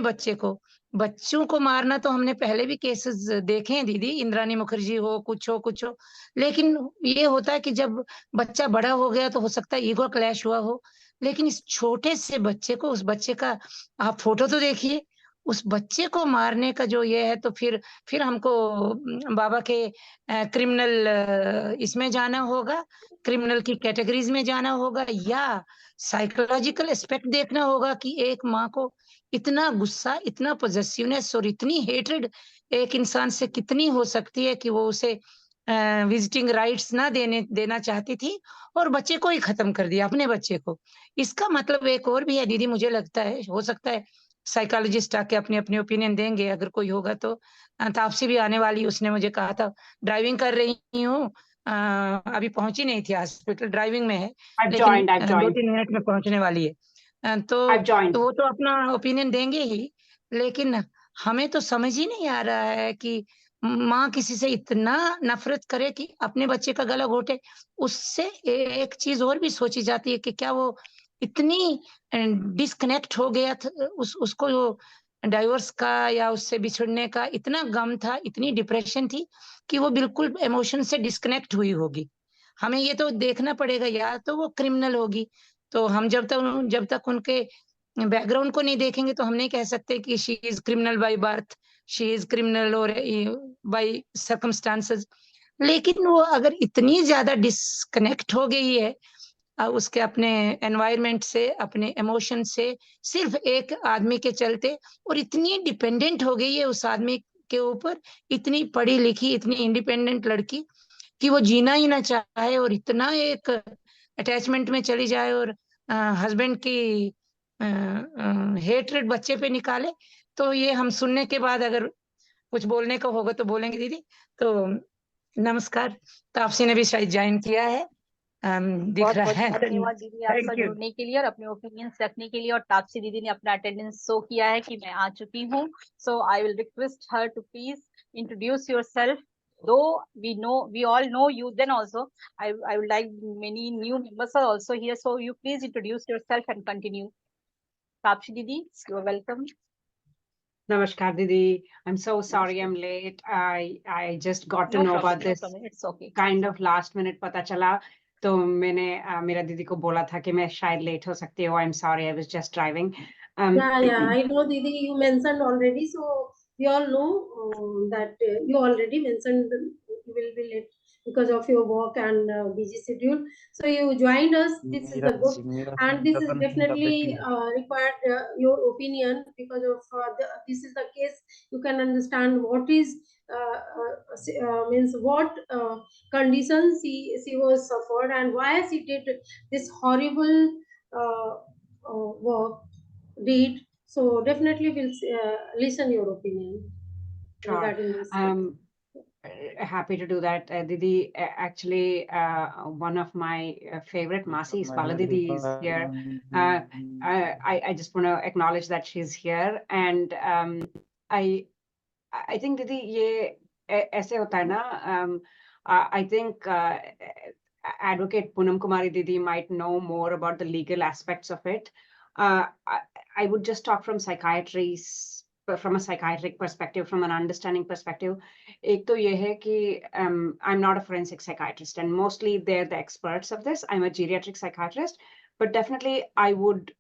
बच्चों को मारना। तो हमने पहले भी केसेस देखे हैं दीदी, इंद्राणी मुखर्जी हो, कुछ हो, लेकिन ये होता है कि जब बच्चा बड़ा हो गया तो हो सकता है ईगो क्लैश हुआ हो। लेकिन इस छोटे से बच्चे को, उस बच्चे का आप फोटो तो देखिए, उस बच्चे को मारने का जो ये है, तो फिर हमको बाबा के क्रिमिनल इसमें जाना होगा, क्रिमिनल की कैटेगरीज में जाना होगा, या साइकोलॉजिकल एस्पेक्ट देखना होगा कि एक माँ को इतना गुस्सा, इतना पॉजेसिवनेस और इतनी हेट्रेड एक इंसान से कितनी हो सकती है कि वो उसे विजिटिंग राइट्स ना देना चाहती थी और बच्चे को ही खत्म कर दिया, अपने बच्चे को। इसका मतलब एक और भी है दीदी, मुझे लगता है, हो सकता है साइकोलॉजिस्ट आके अपने ओपिनियन देंगे अगर कोई होगा तो। तापसी भी आने वाली, उसने मुझे कहा था ड्राइविंग कर रही हूँ, अभी पहुंची नहीं थी हॉस्पिटल, ड्राइविंग में है, लेकिन 2-3 मिनट में पहुंचने वाली है। तो वो तो अपना ओपिनियन देंगे ही, लेकिन हमें तो समझ ही नहीं आ रहा है कि माँ किसी से इतना नफरत करे कि अपने बच्चे का गला घोटे, उससे एक चीज और भी सोची जाती है कि क्या वो इतनी डिस्कनेक्ट हो गया था, उसको डाइवोर्स का या उससे बिछड़ने का इतना गम था, इतनी डिप्रेशन थी कि वो बिल्कुल इमोशन से डिस्कनेक्ट हुई होगी। हमें ये तो देखना पड़ेगा, या तो वो क्रिमिनल होगी, तो हम जब तक उनके बैकग्राउंड को नहीं देखेंगे तो हम नहीं कह सकते कि she is criminal by birth, she is criminal और बाय सर्कमस्टांसेस। लेकिन वो अगर इतनी ज्यादा डिस्कनेक्ट हो गई है उसके अपने एनवायरनमेंट से, अपने इमोशन से, सिर्फ एक आदमी के चलते, और इतनी डिपेंडेंट हो गई है उस आदमी के ऊपर, इतनी पढ़ी लिखी, इतनी इंडिपेंडेंट लड़की, कि वो जीना ही ना चाहे और इतना एक अटैचमेंट में चली जाए और हस्बैंड की हेटरेट बच्चे पे निकाले। तो ये हम सुनने के बाद अगर कुछ बोलने को होगा तो बोलेंगे दीदी। तो नमस्कार, तापसी ने भी शायद ज्वाइन किया है, दिख बहुत रहा बहुत है। धन्यवाद दीदी आपका Thank you. जुड़ने के लिए और अपने ओपिनियंस रखने के लिए। और तापसी दीदी ने अपना अटेंडेंस शो किया है कि मैं आ चुकी हूँ। So I will request her to please introduce yourself. Though we all know you, then also I would like many new members are also here. So you please introduce yourself and continue. Tapshi Didi, you are welcome. Namaskar Didi. I'm so sorry I'm late. I just got to know about this. It's okay. Kind of last minute पता चला, तो मैंने मेरा दीदी को बोला था कि मैं शायद late हो सकती हूँ. I'm sorry, I was just driving. Yeah, I know, Didi, you mentioned already, so we all know that you already mentioned you will be late because of your work and busy schedule. So you joined us. This is the good, and this is definitely required your opinion because of this is the case. You can understand what is means what conditions she was suffered and why she did this horrible work read. So definitely we'll listen your opinion Sure. regarding this. Happy to do that, Didi. Actually, one of my favorite Masis, Bala Didi, is here. I just want to acknowledge that she's here, and I think Didi, ये ऐसे होता है ना. I think Advocate Poonam Kumari Didi might know more about the legal aspects of it. I would just talk from from a psychiatric perspective, from an understanding perspective. एक तो ये है कि I'm not a forensic psychiatrist, and mostly they're the experts of this. I'm a geriatric psychiatrist, but definitely I would,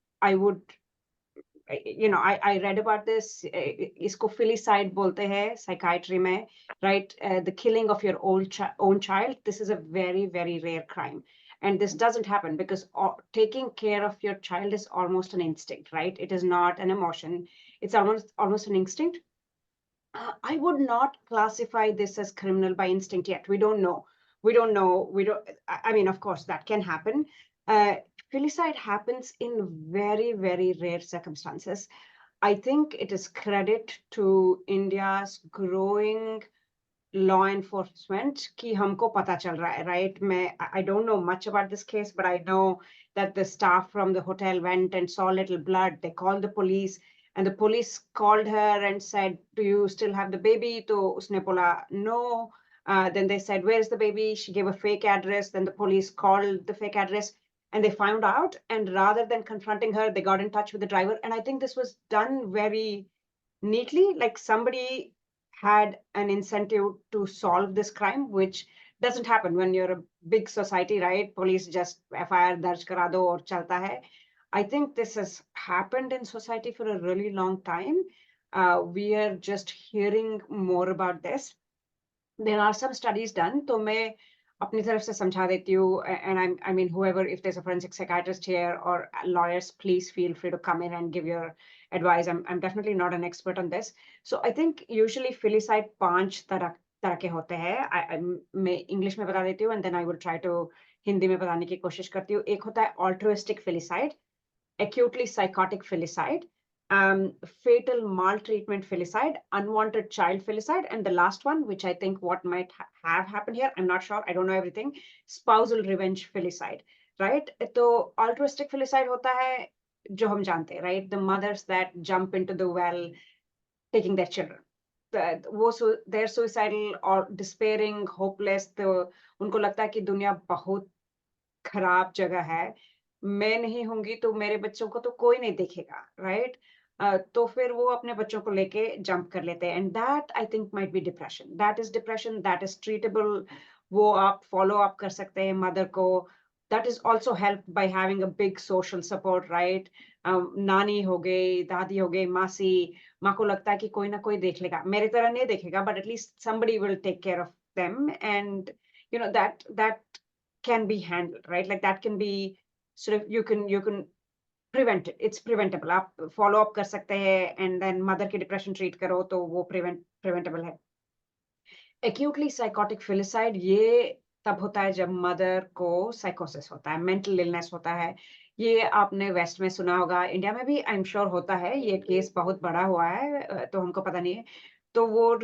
you know, I read about this. इसको filicide बोलते हैं psychiatry में, right? The killing of your own child. This is a very, very rare crime. And this doesn't happen because taking care of your child is almost an instinct, right? It is not an emotion. It's almost an instinct. I would not classify this as criminal by instinct yet. We don't know. I mean, of course, that can happen. Filicide happens in very, very rare circumstances. I think it is credit to India's growing law enforcement कि हमको पता चल रहा है, right? I don't know much about this case, but I know that the staff from the hotel went and saw little blood. They called the police, and the police called her and said, "Do you still have the baby?" तो उसने बोला no. Then they said, "Where's the baby?" She gave a fake address. Then the police called the fake address, and they found out. And rather than confronting her, they got in touch with the driver. And I think this was done very neatly, like somebody had an incentive to solve this crime, which doesn't happen when you're a big society, right? Police just FIR darj kara do aur chalta hai. I think this has happened in society for a really long time. We are just hearing more about this. There are some studies done, तो मैं अपनी तरफ से समझा देती हूँ, and I mean, whoever, if there's a forensic psychiatrist here or lawyers, please feel free to come in and give your advice. I'm definitely not an expert on this. So I think usually filicide 5 तरह के होते हैं. मैं English में बता देती हूँ, and then I will try to Hindi में बताने की कोशिश करती हूँ. एक होता है altruistic filicide, acutely psychotic filicide, fatal maltreatment filicide, unwanted child filicide, and the last one, which I think what might have happened here, I'm not sure, I don't know everything, spousal revenge filicide, right? So altruistic filicide hota hai jo hum jante, right? The mothers that jump into the well taking their children. वो they're suicidal or despairing, hopeless, तो उनको लगता है कि दुनिया बहुत खराब जगह है, मैं नहीं होंगी तो मेरे बच्चों को तो कोई नहीं देखेगा, राइट? तो फिर वो अपने बच्चों को लेके जंप कर लेते हैं, and that I think might be depression, that is depression, that is treatable, वो आप फॉलो अप कर सकते हैं मदर को, that is also help by having a big social support, right? नानी हो गई, दादी हो गई, मासी, माँ को लगता है कि कोई ना कोई देख लेगा, मेरी तरह नहीं देखेगा but at least somebody will take care of them, and you know that can be handled, right? Like that can be sort of you can prevent it, it's preventable, आप follow up कर सकते हैं, and then mother की depression treat करो तो वो preventable है. Acutely psychotic filicide ये तब होता है जब मदर को साइकोसिस होता है, मेंटल इलनेस होता है. ये आपने वेस्ट में सुना होगा, इंडिया में भी आई एम श्योर होता है, ये केस बहुत बड़ा हुआ है, तो हमको पता नहीं है. तो वो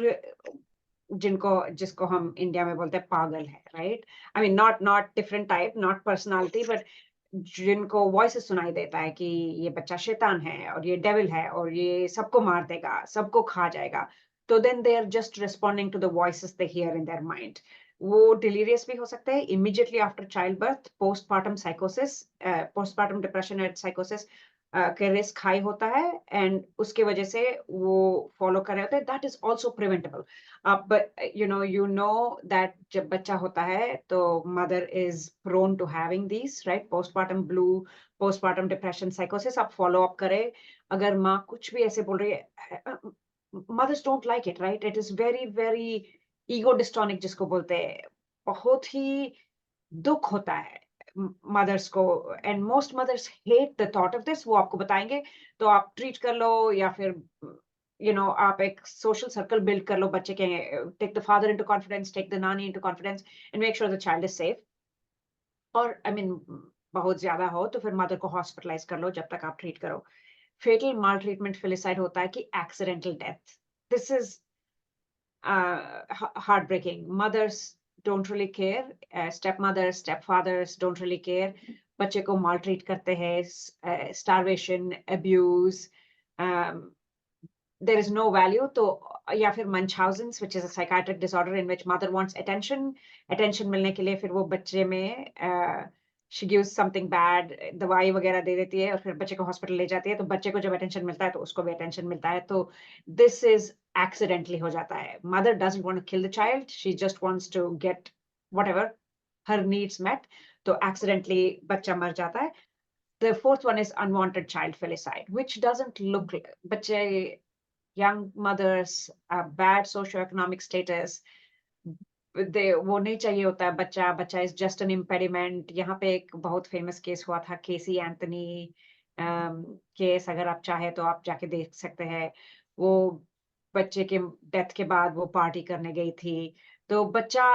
जिसको हम इंडिया में बोलते हैं पागल है, right? I mean not different type, not personality, but जिनको वॉइस सुनाई देता है कि ये बच्चा शैतान है और ये डेविल है और ये सबको मार देगा, सबको खा जाएगा. तो then they are just responding to the voices they here in their mind. वो डिलीरियस भी हो सकते हैं immediately after child birth, postpartum साइकोसिस, postpartum depression and साइकोसिस के रिस्क हाई होता है, एंड उसके वजह से वो फॉलो कर रहे होते हैं. That is also preventable. आप you know that जब बच्चा होता है तो mother is prone to having these, right? Postpartum blue, postpartum depression, साइकोसिस, आप फॉलो अप करें. अगर माँ कुछ भी ऐसे बोल रही है, mothers don't like it, right? It is very very ego dystonic जिसको बोलते हैं, बहुत ही दुख होता है मदर्स को, and most mothers hate the thought of this. वो आपको बताएंगे, तो आप ट्रीट कर लो, या फिर आप एक सोशल सर्कल बिल्ड कर लो बच्चे के, take the father into confidence, take the नानी into confidence, and make sure the child is safe. और आई मीन बहुत ज्यादा हो तो फिर मदर को हॉस्पिटलाइज कर लो जब तक आप ट्रीट करो. फेटल माल ट्रीटमेंट फिलिसाइड होता है कि accidental death. This is heartbreaking. Mothers don't really care. Stepmothers, stepfathers don't really care. बच्चे को maltreat करते हैं, starvation, abuse, there is no value. तो या फिर Munchausen's, which is a psychiatric disorder in which mother wants attention. Attention मिलने के लिए फिर वो बच्चे में she gives something bad, दवाई वगैरह दे देती है और फिर बच्चे को हॉस्पिटल ले जाती है. तो बच्चे को जब attention मिलता है तो उसको भी attention मिलता है. तो this is accidentally हो जाता है. Mother doesn't want to kill the child. She just wants to get whatever her needs met. तो accidentally बच्चा मर जाता है. The fourth one is unwanted child filicide, which doesn't look like बच्चे, young mothers, bad socioeconomic status, वो नहीं चाहिए होता है बच्चा इज जस्ट एन इम्पेडिमेंट. यहाँ पे एक बहुत फेमस केस हुआ था, केसी एंथनी केस. अगर आप चाहे तो आप जाके देख सकते हैं. वो बच्चे के डेथ के बाद वो पार्टी करने गई थी, तो बच्चा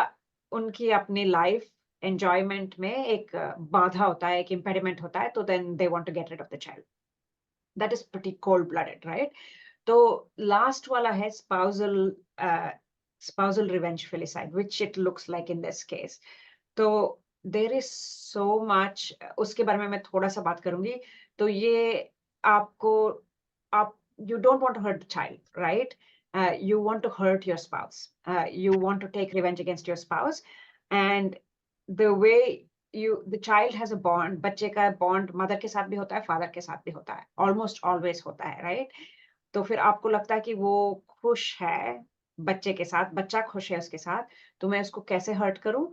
उनकी अपनी लाइफ एंजॉयमेंट में एक बाधा होता है, एक इम्पेडिमेंट होता है. तो then they want to get rid of the child. That is pretty cold blooded, right? तो लास्ट वाला है spousal revenge filicide, which it looks like in this case. तो there is so much, उसके बारे में मैं थोड़ा सा बात करूंगी. तो ये you don't want to hurt the child, right? You want to hurt your spouse. You want to take revenge against your spouse, and the way the child has a bond, बच्चे का bond mother के साथ भी होता है, father के साथ भी होता है, almost always होता है, right? तो फिर आपको लगता है कि वो खुश है बच्चे के साथ, बच्चा खुश है उसके साथ, तो मैं उसको कैसे हर्ट करूं?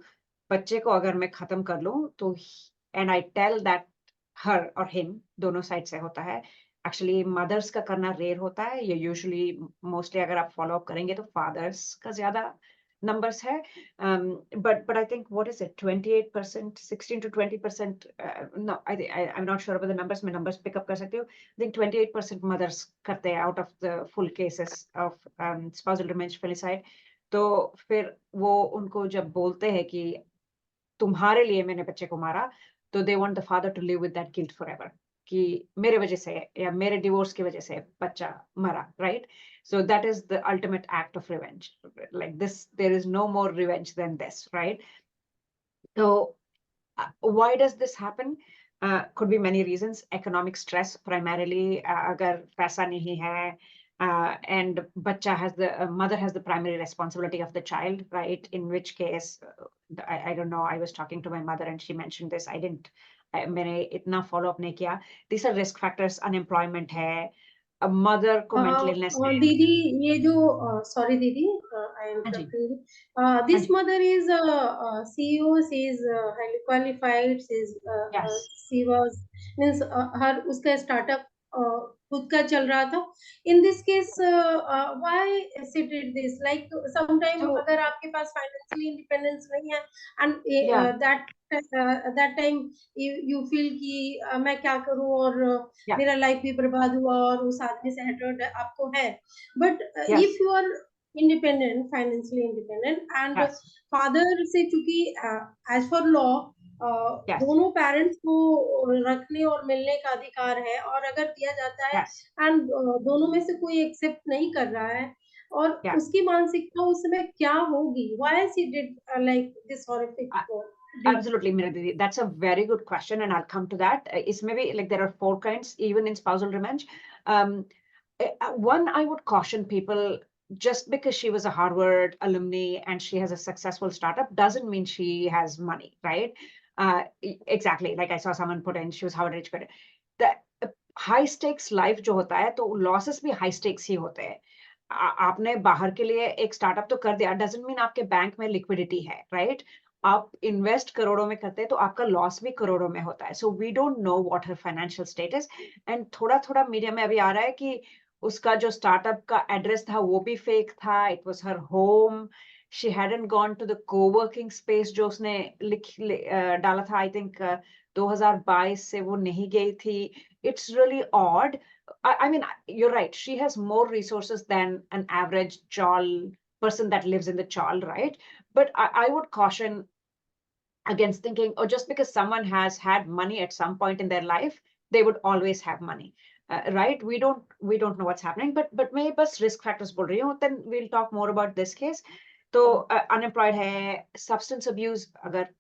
बच्चे को अगर मैं खत्म कर लूं तो, एंड आई टेल दैट हर और हिम, दोनों साइड से होता है. एक्चुअली मदर्स का करना रेयर होता है, ये यूजुअली मोस्टली अगर आप फॉलो अप करेंगे तो फादर्स का ज्यादा numbers है. But I think, what is it, 28%, 16 to 20%, no, I'm not sure about the numbers. मैं numbers pick up कर सकती हूँ. I think 28% mothers करते हैं out of the full cases of spousal revenge filicide. तो फिर वो उनको जब बोलते हैं कि तुम्हारे लिए मैंने बच्चे को मारा, तो they want the father to live with that guilt forever, कि मेरे वजह से या मेरे डिवोर्स की वजह से बच्चा मरा, right? So that is the ultimate act of revenge. Like this, there is no more revenge than this, right? So why does this happen? Could be many reasons. Economic stress primarily. अगर पैसा नहीं है, and bacha has the mother has the primary responsibility of the child, right? In which case, I don't know. I was talking to my mother and she mentioned this. मैंने इतना follow up नहीं किया. These are risk factors. Unemployment है, a mother को mental illness है. दीदी ये जो sorry दीदी, I am हाँ जी. interrupting. This mother is CEO. She is highly qualified. Yes. She was means her उसका startup खुद का चल रहा था. In this case, why she did this? Like sometimes So- अगर आपके पास financially independence नहीं है and Yeah. that time you feel कि मैं क्या करूं और Yeah. मेरा लाइफ भी बर्बाद हुआ और उस आदमी से hatred आपको है. But Yes. if you are independent, financially independent, and Yes. father से चूंकि as for law Yes. दोनों पेरेंट्स को रखने और मिलने का अधिकार है, और अगर दिया जाता है Yes. एंड दोनों में से कोई एक्सेप्ट नहीं कर रहा है, और Yeah. उसकी मानसिकता उस समय क्या होगी? Why she did like this horrific deed? Absolutely, Meera Didi. That's a very good question, and I'll come to that. It's maybe like there are 4 kinds, even in spousal revenge. One, I would caution people, just because she was a Harvard alumni and she has a successful startup doesn't mean she has money, right? Exactly. Like I saw someone put in, she was Harvard educated. The high stakes life जो होता है, तो losses भी high stakes ही होते हैं. आपने बाहर के लिए एक स्टार्टअप तो कर दिया, doesn't mean आपके बैंक में लिक्विडिटी है, right? आप इन्वेस्ट करोड़ों में करते हैं तो आपका लॉस भी करोड़ों में होता है. So we don't know what her financial status. And थोड़ा थोड़ा मीडिया में अभी आ रहा है कि उसका जो स्टार्टअप का एड्रेस था वो भी फेक था. It was her home. She hadn't gone to the coworking space जो उसने डाला था. आई थिंक 2022 से वो नहीं गई थी. It's really odd. I mean, you're right. She has more resources than an average chawl person that lives in the chawl, right? But I would caution against thinking, oh, just because someone has had money at some point in their life, they would always have money, right? We don't know what's happening. But मैं बस risk factors बोल रही हूँ. Then we'll talk more about this case. तो unemployed है, substance abuse, अगर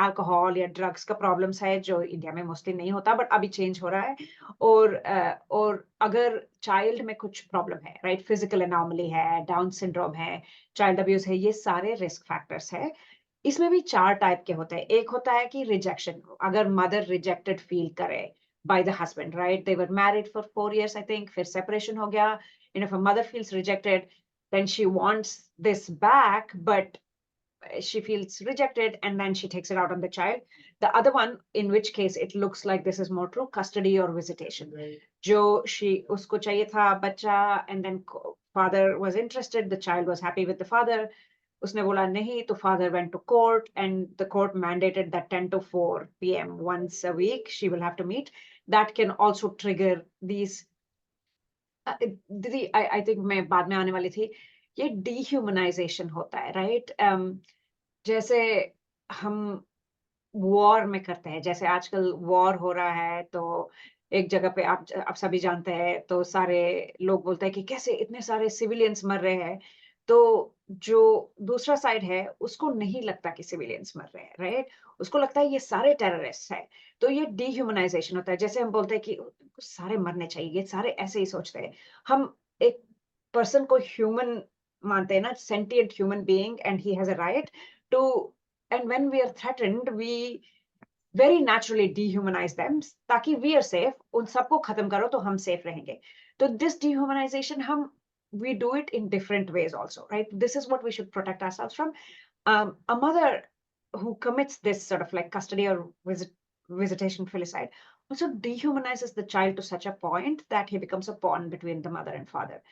alcohol या drugs का problems है जो इंडिया में mostly नहीं होता, but अभी change हो रहा है. और अगर child में कुछ problem है, right? Physical anomaly है, Down syndrome है, child abuse है, ये सारे risk factors है. इसमें भी 4 टाइप के होते हैं. एक होता है कि rejection, अगर mother rejected feel करे by the husband, right? They were married for 4 years, I think, फिर separation हो गया. If a mother feels rejected, then she wants this back, but she feels rejected and then she takes it out on the child. The other one, in which case it looks like this is more true, custody or visitation. जो उसको चाहिए था बच्चा, and then father was interested, the child was happy with the father. उसने बोला नहीं, तो father went to court and the court mandated that 10 to 4 p.m. once a week she will have to meet. That can also trigger these. दीदी, I think मैं बाद में आने वाली थी. ये dehumanization होता है, right? जैसे हम वॉर में करते हैं, जैसे आजकल वॉर हो रहा है तो एक जगह पे आप सभी जानते हैं, तो सारे लोग बोलते हैं कि कैसे इतने सारे सिविलियंस मर रहे हैं. तो जो दूसरा साइड है उसको नहीं लगता कि सिविलियंस मर रहे हैं, राइट? उसको लगता है ये सारे टेररिस्ट हैं. तो ये डिह्यूमनाइजेशन होता है. जैसे हम बोलते हैं कि सारे मरने चाहिए, ये सारे ऐसे ही सोचते हैं. हम एक पर्सन को ह्यूमन मानते हैं ना, sentient human being, and he has a right to, and when we are threatened, we very naturally dehumanize them ताकि we are safe. उन सबको खत्म करो तो हम safe रहेंगे. तो this dehumanization we do it in different ways also, right? This is what we should protect ourselves from. A mother who commits this sort of like custody or visitation filicide also dehumanizes the child to such a point that he becomes a pawn between the mother and father.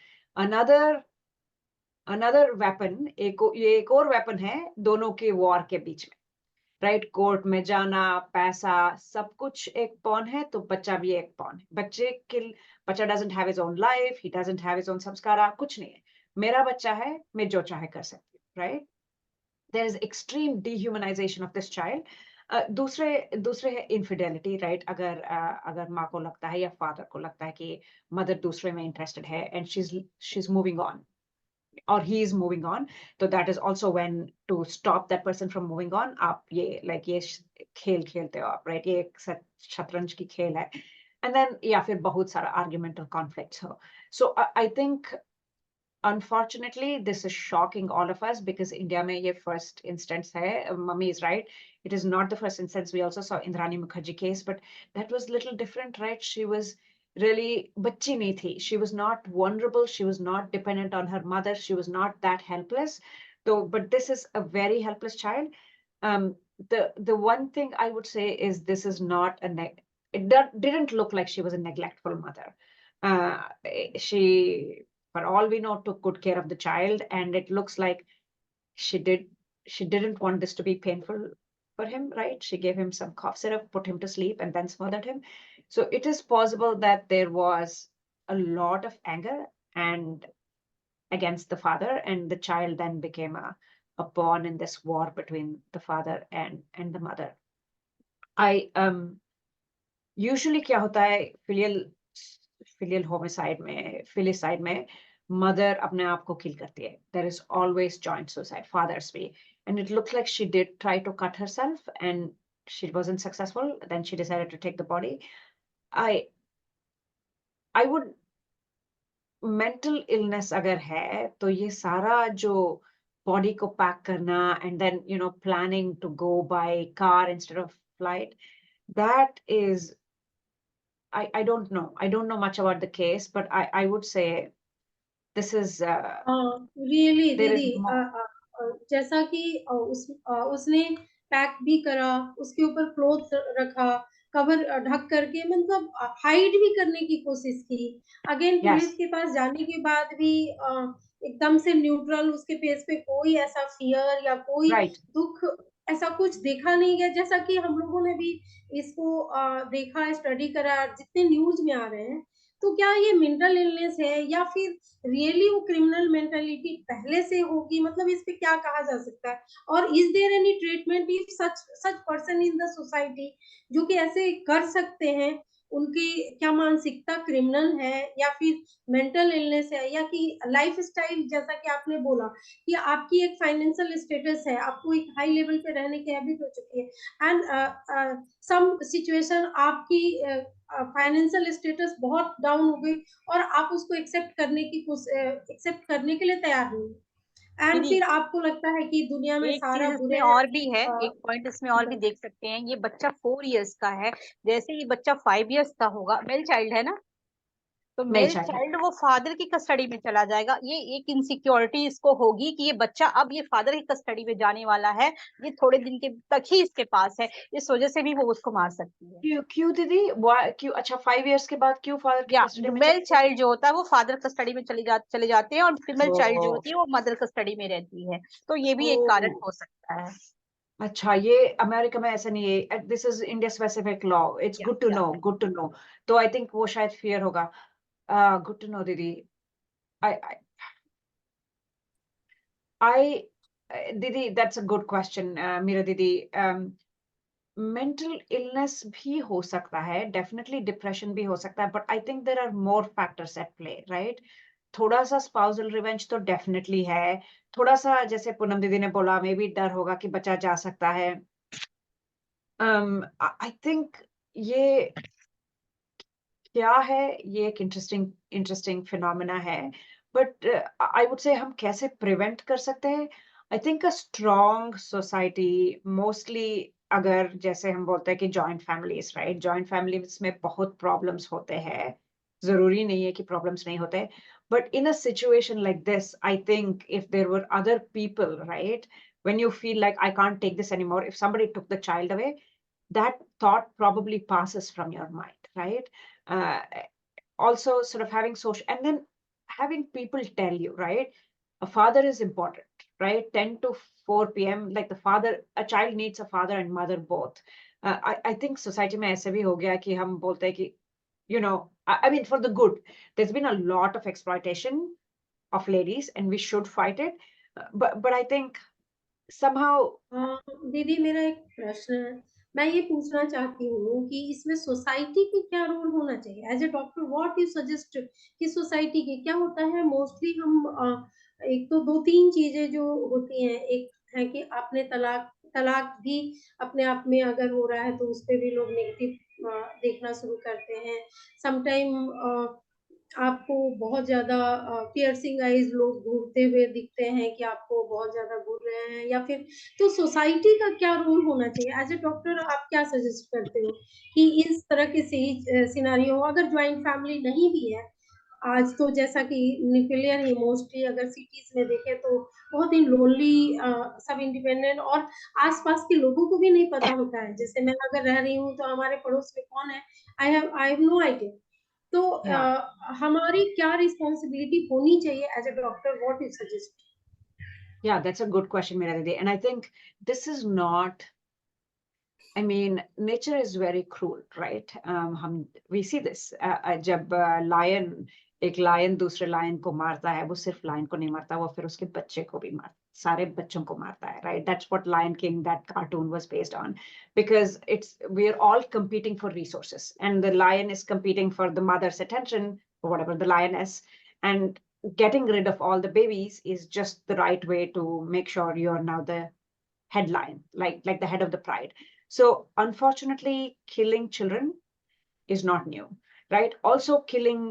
Another weapon, ये एक और weapon है दोनों के war के बीच में, right? Court में जाना, पैसा, सब कुछ एक pawn है, तो बच्चा भी एक pawn है. बच्चा doesn't have his own life, he doesn't have his own samskara, कुछ नहीं है. मेरा बच्चा है, मैं जो चाहे कर सकती हूँ, right? There is extreme dehumanization of this child. दूसरे है infidelity, right? अगर माँ को लगता है या father को लगता है कि mother दूसरे में interested है and she's moving on, or he is moving on, so that is also when to stop that person from moving on. आप ये खेल खेलते हो आप, right? ये एक शतरंज की खेल है. and then या फिर बहुत सारा argumental conflicts हो. So I think unfortunately this is shocking all of us because India में ये first instance है. Mummy is right. It is not the first instance. We also saw Indrani Mukherjee case, but that was little different, right? She was really बच्ची नहीं थी. She was not vulnerable. She was not dependent on her mother. She was not that helpless. So, but this is a very helpless child. The one thing I would say is this is not it didn't look like she was a neglectful mother. She, for all we know, took good care of the child, and it looks like she didn't want this to be painful for him, right? She gave him some cough syrup, put him to sleep, and then smothered him. So it is possible that there was a lot of anger and against the father, and the child then became a pawn in this war between the father and the mother. I usually क्या होता है filial homicide में, filicide में, mother अपने आप को kill करती है. There is always joint suicide, fathers भी. And it looks like she did try to cut herself and she wasn't successful. Then she decided to take the body. I would, mental illness अगर है तो ये सारा जो body को pack करना and then planning to go by car instead of flight, that is, I don't know. I don't know much about the case, but I would say this is really there is दीदी more. जैसा कि उसने pack भी करा, उसके ऊपर cloth रखा, cover ढक करके, मतलब हाइड भी करने की कोशिश की. Again Yes. पुलिस के पास जाने के बाद भी एकदम से न्यूट्रल, उसके फेस पे कोई ऐसा फियर या कोई Right. दुख ऐसा कुछ देखा नहीं गया. जैसा कि हम लोगों ने भी इसको देखा, स्टडी करा, जितने न्यूज में आ रहे हैं, तो क्या ये मेंटल इलनेस है या फिर रियली वो क्रिमिनल मेंटालिटी पहले से होगी, मतलब इस पे क्या कहा जा सकता है? और is there any treatment if such person in the society जो कि ऐसे कर सकते हैं? उनकी क्या मानसिकता क्रिमिनल है या फिर मेंटल इलनेस है, या कि लाइफस्टाइल, जैसा कि आपने बोला कि आपकी एक फाइनेंशियल स्टेटस है, आपको एक हाई लेवल पे रहने की हैबिट हो चुकी है, एंड सम सिचुएशन आपकी फाइनेंशियल स्टेटस बहुत डाउन हो गई और आप उसको एक्सेप्ट करने के लिए तैयार नहीं, एंड दीदी, फिर आपको लगता है कि दुनिया में एक सारा चीज बुरे इसमें और भी है, अ, एक पॉइंट इसमें और भी देख सकते हैं. ये बच्चा 4 इयर्स का है, जैसे ये बच्चा 5 इयर्स का होगा, मेल चाइल्ड है ना, तो मेल मेल चाइल्ड. चाइल्ड वो फादर की कस्टडी में चला जाएगा. ये एक इनसिक्योरिटी इसको होगी कि ये बच्चा अब ये फादर की कस्टडी में जाने वाला है, ये थोड़े दिन के तक ही इसके पास है, इस वजह से भी वो उसको मार सकती है. क्यों दीदी? क्यों? अच्छा, 5 इयर्स के बाद क्यों फादर की या कस्टडी में मेल चले चाइल्ड जो होता है वो फादर कस्टडी में चले जाते हैं, और फीमेल चाइल्ड जो ओ, होती है वो मदर कस्टडी में रहती है. तो ये भी एक कारण हो सकता है. अच्छा, ये अमेरिका में ऐसा नहीं है. This is India specific law. It's good to know, good to know. तो आई थिंक वो शायद फियर होगा. गुड टू नो दीदी. I दीदी, that's a good question. Meera दीदी, mental illness भी हो सकता है, definitely depression भी हो सकता है, but I think there are more factors at play, right? थोड़ा सा spousal revenge तो definitely है. थोड़ा सा, जैसे पूनम दीदी ने बोला, maybe डर होगा कि बच्चा जा सकता है. I think ये क्या है, ये एक interesting phenomena है, but I would say हम कैसे prevent कर सकते हैं? I think a strong society, mostly अगर जैसे हम बोलते हैं कि joint families, right? Joint families में बहुत problems होते हैं. जरूरी नहीं है कि problems नहीं होते, but in a situation like this, I think if there were other people, right? When you feel like I can't take this anymore, if somebody took the child away, that thought probably passes from your mind, right? Uh, also sort of having social, and then having people tell you, right? A father is important, right? 10 to 4 p.m. like the father, a child needs a father and mother both. I think society में ऐसे भी हो गया कि हम बोलते हैं कि, I mean, for the good, there's been a lot of exploitation of ladies and we should fight it. But I think somehow, दीदी मेरा एक प्रश्न है, मैं ये पूछना चाहती हूँ कि इसमें सोसाइटी की क्या रोल होना चाहिए as a doctor? What you suggest कि सोसाइटी की क्या होता है? मोस्टली हम एक तो 2-3 चीजें जो होती हैं, एक है कि आपने तलाक भी अपने आप में अगर हो रहा है तो उस पे भी लोग नेगेटिव देखना शुरू करते हैं। समटाइम आपको बहुत ज़्यादा पियर्सिंग आइज़ लोग घूरते हुए दिखते हैं कि आपको बहुत ज़्यादा घूर रहे हैं, या फिर तो सोसाइटी का क्या रोल होना चाहिए? एज़ अ डॉक्टर आप क्या सजेस्ट करते हो कि इस तरह के सिनेरियो अगर जॉइंट फैमिली नहीं भी है, आज तो जैसा कि न्यूक्लियर ही मोस्टली अगर सिटीज़ में देखें तो बहुत ही लोनली सब इंडिपेंडेंट, और आस-पास के लोगों को भी नहीं पता होता है। जैसे मैं अगर रह रही हूँ तो हमारे पड़ोस में कौन है? I have no idea. तो Yeah. हमारी क्या रिस्पॉन्सिबिलिटी होनी चाहिए as a doctor? What you suggest? Yeah, that's a good question, Meera Didi. And I think this is not, I mean, nature is very cruel, right? We see this. जब lion, एक lion दूसरे lion को मारता है, वो सिर्फ lion को नहीं मारता, वो फिर उसके बच्चे को भी मारता, सारे बच्चों को मारता है, right? That's what Lion King, that cartoon was based on, because we're all competing for resources, and the lion is competing for the mother's attention, or whatever the lioness, and getting rid of all the babies is just the right way to make sure you're now the head lion, like the head of the pride. So unfortunately, killing children is not new, right? Also, killing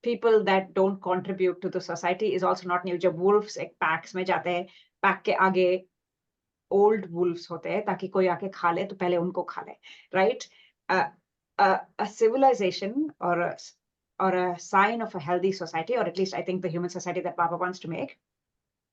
people that don't contribute to the society is also not new. जब wolves एक packs में जाते हैं, pack के आगे old wolves होते हैं ताकि कोई आके खा ले तो पहले उनको खा ले, right? A civilization or a sign of a healthy society, or at least I think the human society that Papa wants to make,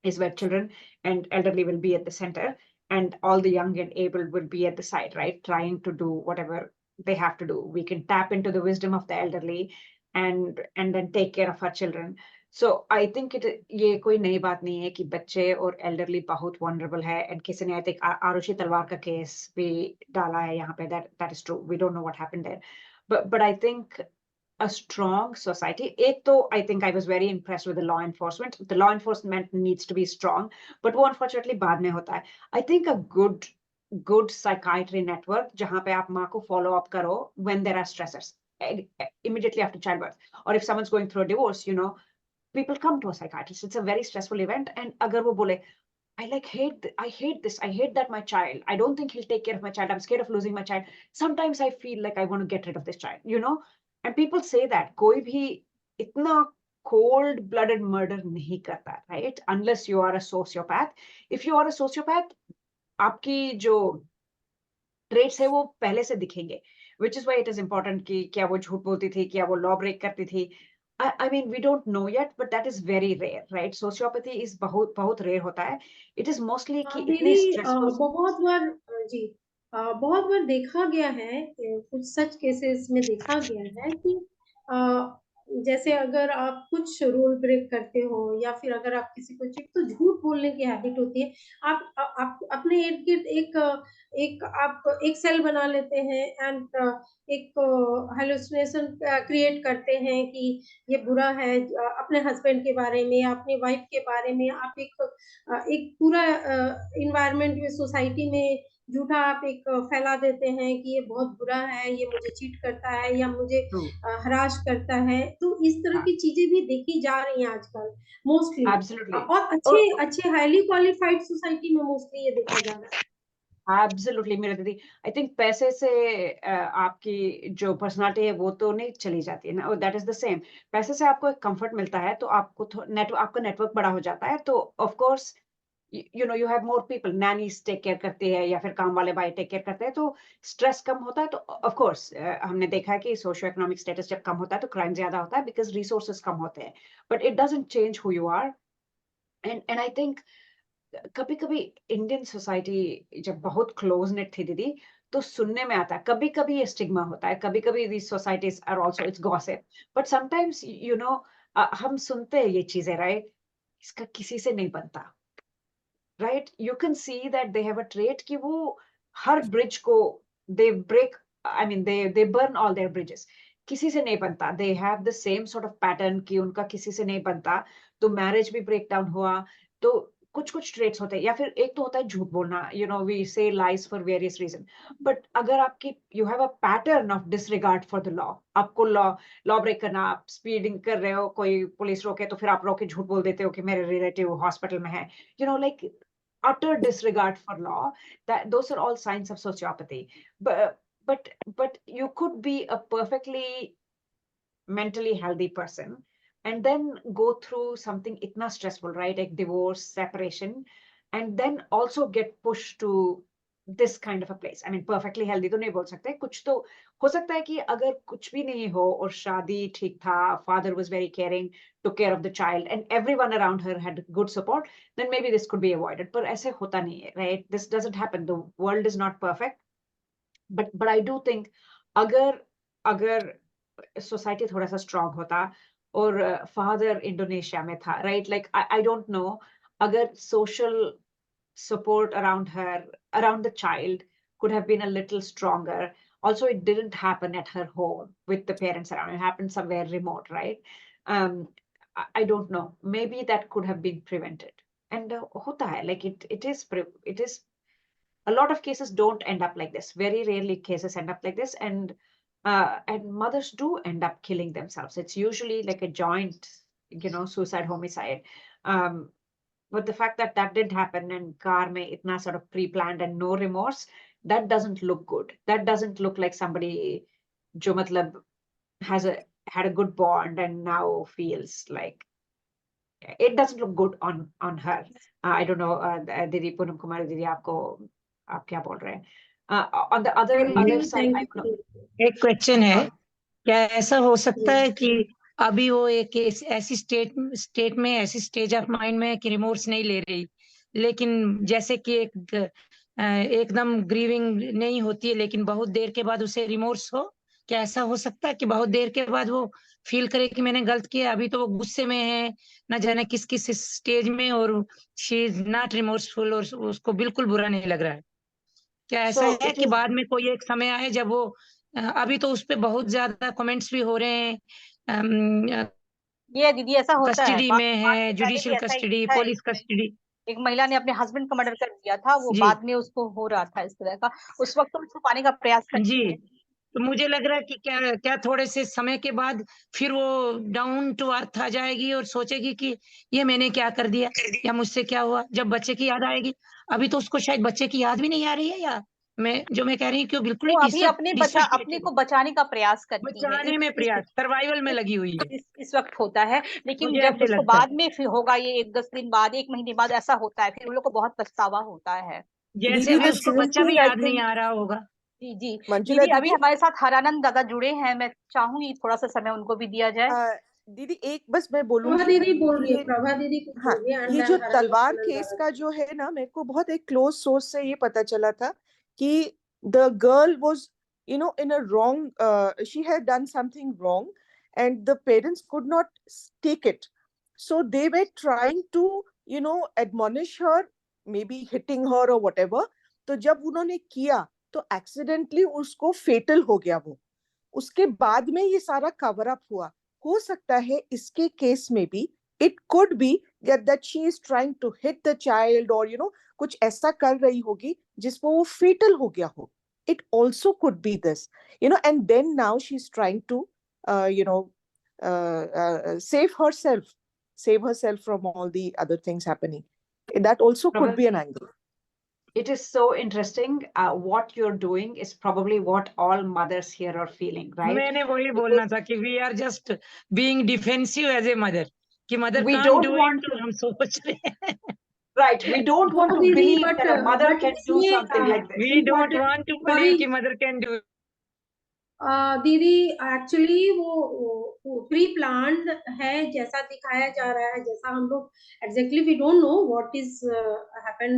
is where children and elderly will be at the center, and all the young and able will be at the side, right? Trying to do whatever they have to do. We can tap into the wisdom of the elderly and then take care of our children. So I think ये कोई नई बात नहीं है कि बच्चे और elderly बहुत vulnerable है, and किसी ने I think आरुषि तलवार का केस भी डाला है यहाँ पे, that is true. We don't know what happened there, but I think a strong society. एक तो I think I was very impressed with the law enforcement. The law enforcement needs to be strong, but वो unfortunately बाद में होता है. I think a good psychiatry network जहाँ पे आप माँ को follow up करो when there are stressors immediately after childbirth, or if someone's going through a divorce, you know, people come to a psychiatrist. It's a very stressful event, and अगर वो बोले I hate this. I hate that my child. I don't think he'll take care of my child. I'm scared of losing my child. Sometimes I feel like I want to get rid of this child, you know? And people say that. कोई भी इतना cold-blooded murder नहीं करता, right? Unless you are a sociopath. If you are a sociopath, आपकी जो traits है वो पहले से दिखेंगे. Which is why it is important कि क्या वो झूठ बोलती थी, क्या वो law break करती थी. I mean, we don't know yet, but that is very rare, right? Sociopathy is बहुत rare होता है. It is mostly कि इतने stressful. बहुत बार जी बहुत बार देखा गया है, कुछ सच केसेस में देखा गया है कि जैसे अगर आप कुछ रूल ब्रेक करते हो, या फिर अगर आप किसी को तो झूठ बोलने की हैबिट होती है। आप अपने इर्द गिर्द आप एक सेल बना लेते हैं, एंड एक हेलुसिनेशन क्रिएट करते हैं कि ये बुरा है। अपने हस्बैंड के बारे में, अपने वाइफ के बारे में आप एक पूरा इन्वायरमेंट में, सोसाइटी में झूठा आप एक फैला देते हैं कि ये बहुत बुरा है, ये मुझे चीट करता है या मुझे हरास करता है। तो इस तरह की चीजें भी देखी जा रही हैं आजकल मोस्टली। Absolutely. और अच्छे हाईली क्वालिफाइड सोसाइटी में मोस्टली ये देखा जा रहा है। Absolutely, मेरा दीदी. I think पैसे से आपकी जो पर्सनालिटी है वो तो नहीं चली जाती है ना. That is the same. पैसे से आपको एक कंफर्ट मिलता है तो आपको आपका नेटवर्क बड़ा हो जाता है, तो of course you know you have more people. Nannies take care करती है या फिर काम वाले भाई टेक केयर करते हैं, तो स्ट्रेस कम होता है. तो ऑफ कोर्स हमने देखा है कि सोशियो इकोनॉमिक स्टेटस जब कम होता है तो क्राइम ज्यादा होता है, बिकॉज रिसोर्सेज कम होते हैं. But it doesn't change who you are. And I think कभी कभी इंडियन सोसाइटी जब बहुत क्लोज नेट थी दीदी, तो सुनने में आता है, कभी कभी ये स्टिग्मा होता है, कभी कभी these societies are also it's gossip, but sometimes you know हम सुनते हैं ये चीजें, राइट? इसका किसी से नहीं बनता, right? You can see that they have a trait कि वो हर ब्रिज को they break, I mean they burn all their bridges. किसी से नहीं बनता. They have the same sort of pattern कि उनका किसी से नहीं बनता, तो मैरिज भी ब्रेक डाउन हुआ. तो कुछ ट्रेट्स होते हैं, या फिर एक तो होता है झूठ बोलना, you know we say lies for various reason. But अगर आपकी you have a pattern of disregard for the law, आपको लॉ ब्रेक करना, आप स्पीडिंग कर रहे हो, कोई पुलिस रोके तो फिर आप रोके झूठ बोल देते हो कि मेरे रिलेटिव हॉस्पिटल में है, you know like utter disregard for law, that those are all signs of sociopathy. but you could be a perfectly mentally healthy person and then go through something itna stressful, right? Like divorce, separation, and then also get pushed to this kind of a place. I mean, perfectly healthy तो नहीं बोल सकते, कुछ तो हो सकता है कि अगर कुछ भी नहीं हो और शादी ठीक था, father was very caring, took care of the child, and everyone around her had good support, then maybe this could be avoided. पर ऐसे होता नहीं है, right? This doesn't happen. The world is not perfect. But I do think अगर society थोड़ा सा strong होता और फादर इंडोनेशिया में था, right? Like I don't know, अगर social support around her, around the child, could have been a little stronger. Also, it didn't happen at her home with the parents around. It happened somewhere remote, right? I don't know. Maybe that could have been prevented. And hota hai, like it is. A lot of cases don't end up like this. Very rarely cases end up like this, and mothers do end up killing themselves. It's usually like a joint, suicide, homicide. But the fact that that didn't happen and car mein itna sort of pre-planned and no remorse, that doesn't look good. That doesn't look like somebody jo matlab had a good bond and now feels like it doesn't look good on her. I don't know, Didi Poonam Kumari Didi, आप क्या बोल रहे हैं? On the other side, I don't know. एक question है, हाँ. क्या ऐसा हो सकता है कि अभी वो एक ऐसी स्टेट में, ऐसी स्टेज ऑफ माइंड में कि रिमोर्स नहीं ले रही, लेकिन जैसे कि एकदम ग्रीविंग नहीं होती है, लेकिन बहुत देर के बाद उसे रिमोर्स हो? क्या ऐसा हो सकता है कि बहुत देर के बाद वो फील करे कि मैंने गलत किया? अभी तो वो गुस्से में है, न जाने किस किस स्टेज में, और शी इज नॉट रिमोर्सफुल, और उसको बिल्कुल बुरा नहीं लग रहा है। क्या ऐसा है कि बाद में कोई एक समय आए जब वो अभी तो उस पे बहुत ज्यादा कमेंट्स भी हो रहे हैं, ये दीदी ऐसा होता है, कस्टडी में है, जुडिशियल ऐसा ही कस्टडी, था, पुलिस कस्टडी। एक महिला ने अपने हस्बैंड का मर्डर कर दिया था, वो जी बाद में उसको हो रहा था इस तरह का, उस वक्त तो छुपाने का प्रयास करती जी, है। तो मुझे लग रहा है कि क्या थोड़े से समय के बाद फिर वो डाउन टू अर्थ आ जाएगी और सोचेगी कि ये मैंने क्या कर दिया, या मुझसे क्या हुआ, जब बच्चे की याद आएगी। अभी तो उसको शायद बच्चे की याद भी नहीं आ रही है, या मैं कह रही हूँ कि वो बिल्कुल वो ही अभी अपने को बचाने का प्रयास करती है, बचाने में प्रयास, सर्वाइवल में लगी हुई है। इस वक्त होता है, लेकिन मुझे जब ऐसे उसको लगता है, बाद में फिर होगा, ये 1-10 दिन बाद, 1 महीने बाद ऐसा होता है, फिर उन लोग को बहुत पछतावा होता है। जैसे दीदी अभी this उसको shouldn't बच्चा be, भी I याद नहीं think, आ रहा होगा। जी जी मंजुला दीदी, अभी दीदी, हमारे साथ हरानंद दादा जुड़े हैं, मैं चाहूंगी थोड़ा सा समय उनको भी दिया जाए। दीदी एक बस मैं प्रभा बोलूंगी दीदी बोल रही है, ये, प्रभा दीदी कुछ हाँ, बोल रही है, ये and जो then तलवार हरानंद केस दादा। का जो है ना, मेरे को बहुत एक क्लोज सोर्स से ये पता चला था कि the girl was, in a wrong, she had done something wrong and the parents could not take it. So they were trying to, admonish her, maybe hitting her or whatever. तो जब उन्होंने किया तो accidentally उसको fatal हो गया वो। उसके बाद में ये सारा कवर अप हुआ। हो सकता है इसके केस में भी it could be that she is trying to hit the child or कुछ ऐसा कर रही होगी जिसको वो fatal हो गया हो। It also could be this, and then now she's trying to, save herself from all the other things happening. That also could be an angle. It is so interesting. What you're doing is probably what all mothers here are feeling, right? मैंने वही बोलना था कि we are just being defensive as a mother, कि mother We can't don't do want it, तो हम सोच रहे हैं। Right. We don't want to दीदी, believe but that a mother but can do इसमें something like this. We don't important, want to sorry, believe कि mother can do it. दीदी actually वो प्री प्लान्ड है, जैसा दिखाया जा रहा है, जैसा हम लोग exactly we don't know what is happen,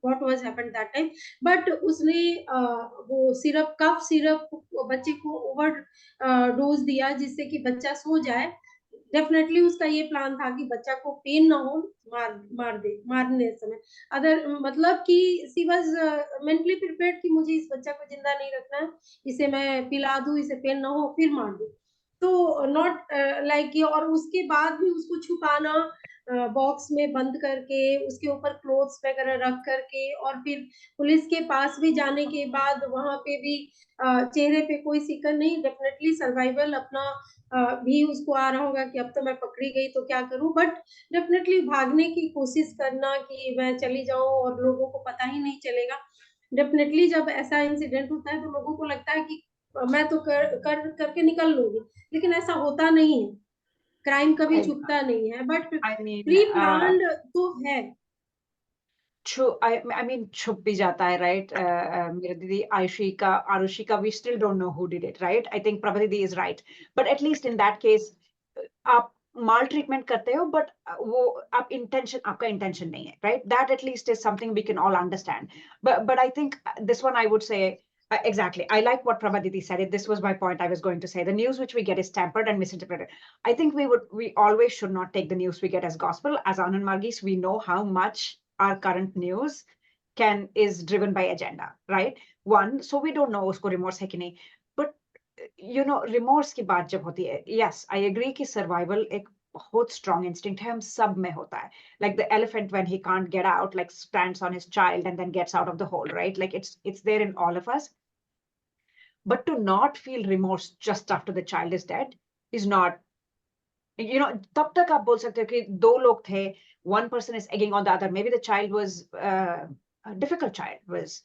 what was happen that time, but उसने वो कफ सिरप बच्चे को ओवर डोज दिया जिससे कि बच्चा सो जाए। डेफिनेटली उसका ये प्लान था कि बच्चा को पेन ना हो मारने समय, अदर मतलब कि सी वाज मेंटली प्रिपेयर्ड कि मुझे इस बच्चा को जिंदा नहीं रखना है, इसे मैं पिला दूं, इसे पेन ना हो, फिर मार दूं। तो नॉट लाइक ये, और उसके बाद भी उसको छुपाना, बॉक्स में बंद करके, उसके ऊपर क्लोथ्स वगैरह रख करके, और फिर पुलिस के पास भी जाने के बाद वहां पे भी चेहरे पे कोई सिकन नहीं। डेफिनेटली सर्वाइवल अपना भी उसको आ रहा होगा कि अब तो मैं पकड़ी गई तो क्या करूं, बट डेफिनेटली भागने की कोशिश करना कि मैं चली जाऊं और लोगों को पता ही नहीं चलेगा। डेफिनेटली जब ऐसा इंसिडेंट होता है तो लोगों को लगता है कि मैं तो करके निकल लूंगी, लेकिन ऐसा होता नहीं है। क्राइम कभी छुपता नहीं है, but I mean, pre planned तो है। I mean, छुप भी जाता है, right? मेरे दीदी Arushika, we still don't know who did it, right? I think Prabha Didi is right. But at least in that case, आप माल ट्रीटमेंट करते हो, but वो आपका intention नहीं है, right? That at least is something we can all understand. But I think this one I would say, exactly. I like what Prabha Didi said. This was my point I was going to say. The news which we get is tampered and misinterpreted. I think we always should not take the news we get as gospel. As Anand Margis, we know how much our current news is driven by agenda, right? One, so we don't know usko remorse hai ki nahi. But you know, remorse की बात जब होती है, yes, I agree कि survival एक बहुत strong instinct है, हम सब में होता है. Like the elephant when he can't get out, like stands on his child and then gets out of the hole, right? Like it's there in all of us. But to not feel remorse just after the child is dead is not, you know, तब तक आप बोल सकते हो कि दो लोग थे, one person is egging on the other. Maybe the child was a difficult child, was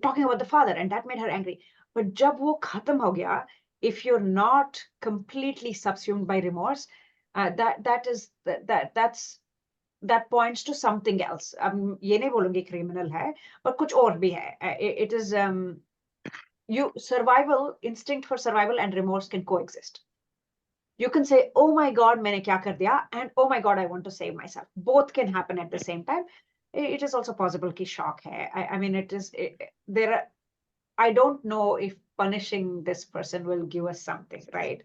talking about the father, and that made her angry. But जब वो खत्म हो गया, if you're not completely subsumed by remorse, that points to something else. ये नहीं बोलूंगी criminal है, but कुछ और भी है. It is survival instinct for survival and remorse can coexist. You can say, oh my God, मैंने क्या कर दिया, and oh my God, I want to save myself. Both can happen at the same time. It is also possible कि shock है. I mean, I don't know if punishing this person will give us something, right?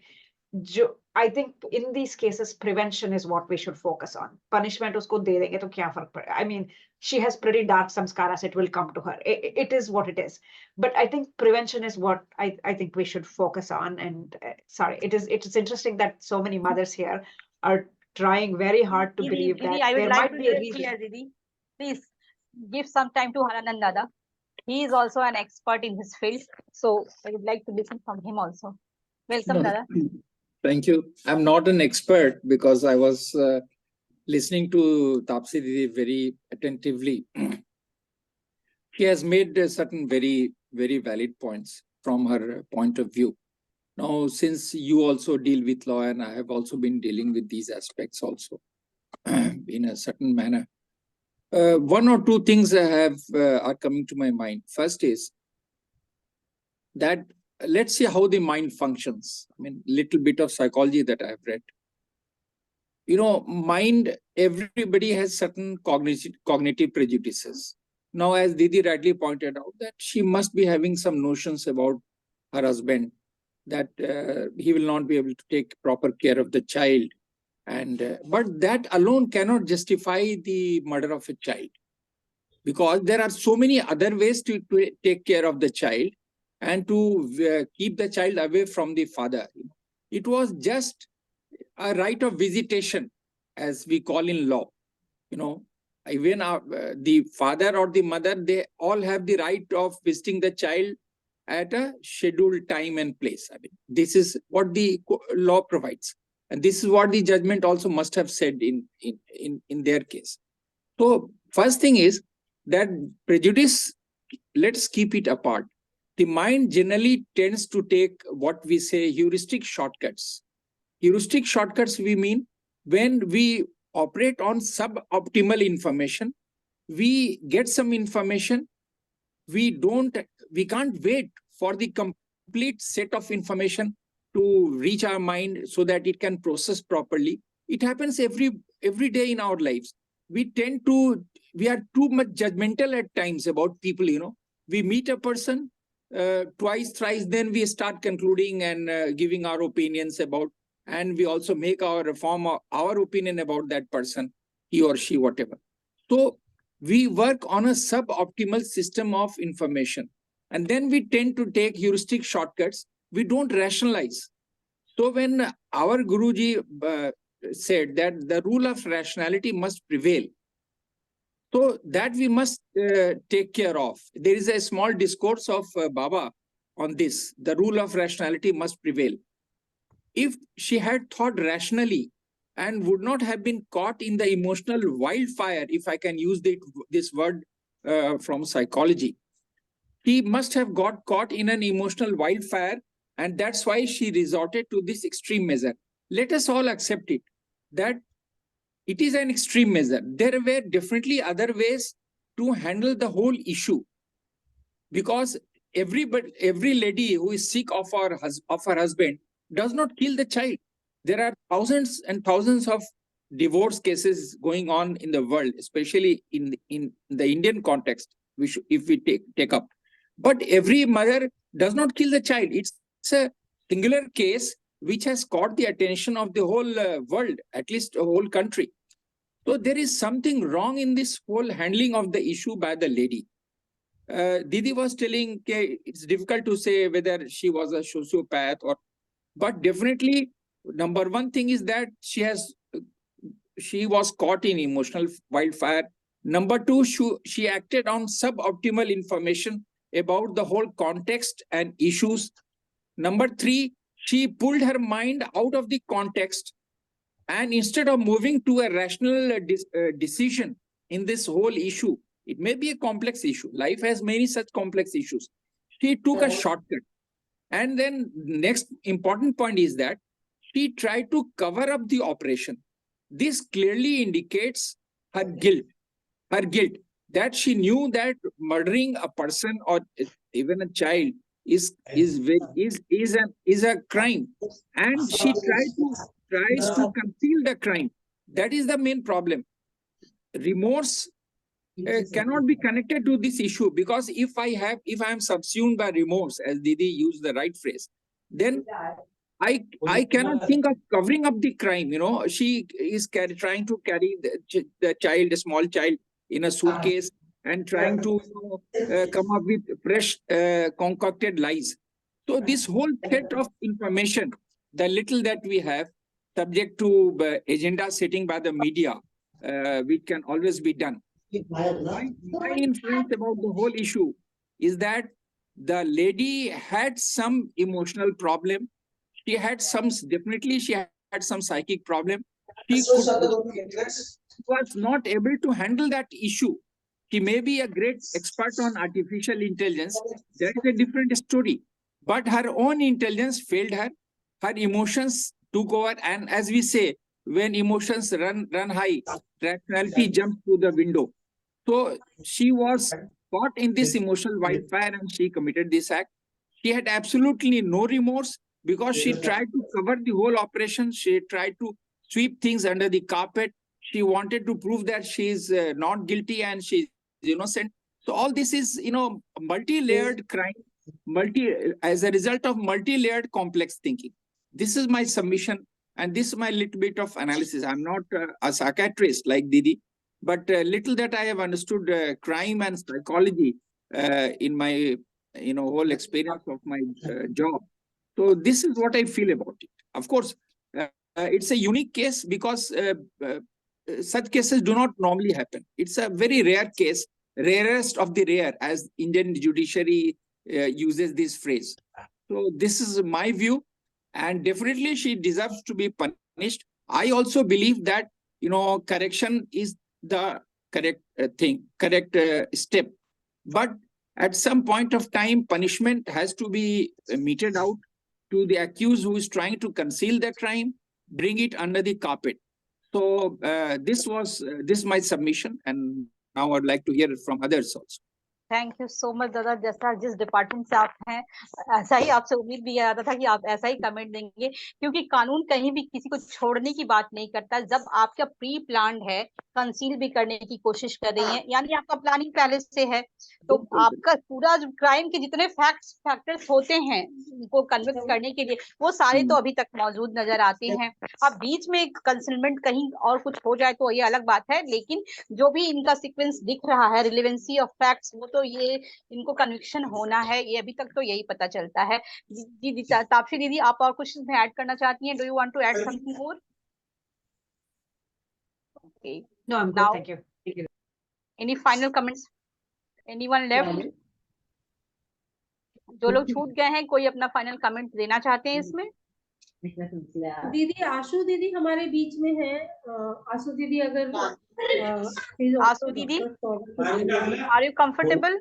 I think in these cases, prevention is what we should focus on. Punishment usko de denge to kya fark padega? I mean, she has pretty dark samskaras, it will come to her. It is what it is. But I think prevention is what I think we should focus on. And sorry, it is interesting that so many mothers here are trying very hard to believe that there might be a reason. Didi, please give some time to Haranand Dada. He is also an expert in his field. So I would like to listen from him also. Welcome, Dada. Thank you. I'm not an expert because I was listening to Tapsi Didi very attentively. She has made certain very, very valid points from her point of view. Now, since you also deal with law and I have also been dealing with these aspects also in a certain manner, one or two things are coming to my mind. First is that let's see how the mind functions. I mean, little bit of psychology that I've read. You know, mind, everybody has certain cognitive prejudices. Now, as Didi rightly pointed out, that she must be having some notions about her husband, that he will not be able to take proper care of the child. And but that alone cannot justify the murder of a child, because there are so many other ways to take care of the child and to keep the child away from the father. It was just a right of visitation, as we call in law. You know, even the father or the mother, they all have the right of visiting the child at a scheduled time and place. I mean, this is what the law provides. And this is what the judgment also must have said in their case. So first thing is that prejudice, let's keep it apart. The mind generally tends to take what we say heuristic shortcuts. Heuristic shortcuts, we mean when we operate on suboptimal information, we get some information, we can't wait for the complete set of information to reach our mind so that it can process properly. It happens every day in our lives. We are too much judgmental at times about people, you know. We meet a person twice, thrice, then we start concluding and giving our opinions about, and we also make our opinion about that person, he or she, whatever. So we work on a suboptimal system of information, and then we tend to take heuristic shortcuts. We don't rationalize. So when our Guruji said that the rule of rationality must prevail, so that we must take care of. There is a small discourse of Baba on this. The rule of rationality must prevail. If she had thought rationally and would not have been caught in the emotional wildfire, if I can use this word from psychology. She must have got caught in an emotional wildfire, and that's why she resorted to this extreme measure. Let us all accept it, that it is an extreme measure. There were definitely other ways to handle the whole issue, because every lady who is sick of her husband does not kill the child. There are thousands and thousands of divorce cases going on in the world, especially in the Indian context, if we take up. But every mother does not kill the child. It's a singular case which has caught the attention of the whole world, at least a whole country. So there is something wrong in this whole handling of the issue by the lady. Didi was telling, it's difficult to say whether she was a sociopath or, but definitely number one thing is that she was caught in emotional wildfire. Number two, she acted on suboptimal information about the whole context and issues. Number three, she pulled her mind out of the context, and instead of moving to a rational decision in this whole issue, it may be a complex issue. Life has many such complex issues. She took a shortcut. And then next important point is that she tried to cover up the operation. This clearly indicates her guilt, that she knew that murdering a person or even a child is a crime, and she tries to conceal the crime. That is the main problem. Remorse cannot be connected to this issue, because if I am subsumed by remorse, as Didi used the right phrase, then I cannot think of covering up the crime. She is trying to carry the child, a small child, in a suitcase and trying to come up with fresh concocted lies. So this whole set of information, the little that we have, subject to agenda setting by the media, which can always be done. My influence about the whole issue is that the lady had some emotional problem. She had some psychic problem. She was not able to handle that issue. She may be a great expert on artificial intelligence. That is a different story. But her own intelligence failed her. Her emotions took over. And as we say, when emotions run high, rationality jumps through the window. So she was caught in this emotional wildfire and she committed this act. She had absolutely no remorse, because she tried to cover the whole operation. She tried to sweep things under the carpet. She wanted to prove that she is not guilty and she is innocent. So all this is, multi-layered crime, as a result of multi-layered complex thinking. This is my submission, and this is my little bit of analysis. I'm not a psychiatrist like Didi, but little that I have understood crime and psychology in my whole experience of my job. So this is what I feel about it. Of course, it's a unique case, because such cases do not normally happen. It's a very rare case, rarest of the rare, as Indian judiciary uses this phrase. So this is my view, and definitely she deserves to be punished. I also believe that correction is the correct step, but at some point of time, punishment has to be meted out to the accused who is trying to conceal the crime, bring it under the carpet. So this is my submission, and now I'd like to hear it from others also. Thank you so much दादा। जैसा जिस department से आप हैं, ऐसा ही आपसे उम्मीद भी किया जाता था कि आप ऐसा ही कमेंट देंगे, क्योंकि कानून कहीं भी किसी को छोड़ने की बात नहीं करता। जब आपका प्री प्लान है, कंसील भी करने की कोशिश कर रही है, यानी आपका प्लानिंग पहले से है, तो आपका पूरा क्राइम के जितने फैक्टर्स होते हैं उनको कन्विक्ट करने के लिए, वो सारे तो अभी तक मौजूद नजर आते हैं। अब बीच में कंसीलमेंट कहीं और कुछ हो जाए तो ये अलग बात है, लेकिन जो भी इनका सीक्वेंस दिख रहा है, रिलेवेंसी ऑफ फैक्ट्स, वो तो ये इनको कन्विक्शन होना है, ये अभी तक तो यही पता चलता है। जी तापसी दीदी, आप और कुछ इसमें ऐड करना चाहती हैं? Do you want to add something more? Okay, no, I am good, thank you. Any final comments? Anyone left? जो लोग छूट गए हैं, कोई अपना फाइनल कमेंट देना चाहते हैं इसमें? दीदी आशु दीदी हमारे बीच में है। आशु दीदी अगर आशु दीदी, आर यू कंफर्टेबल?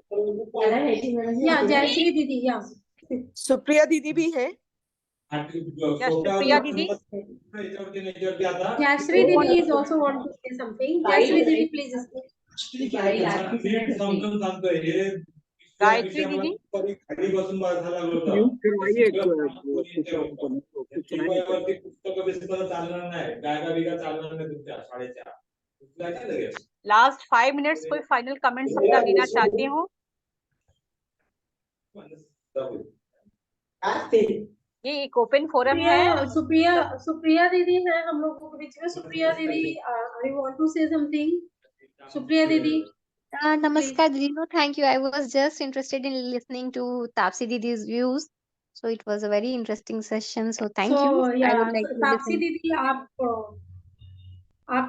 या जयश्री दीदी, या सुप्रिया दीदी भी है। सुप्रिया दीदी, जयश्री दीदी is also want to say something. Jayashree दीदी please speak. गायत्री दीदी, लास्ट 5 मिनट्स कोई फाइनल कमेंट्स अपना देना चाहते हो? ये एक ओपन फोरम है। सुप्रिया दीदी है हम लोगों के बीच में। सुप्रिया दीदी, I want to say something. Supriya दीदी, Namaskar Didi. No, thank you. I was just interested in listening to Tapsi Didi's views. So it was a very interesting session. So thank you. I would like to Taapsee listen. दीदी, आप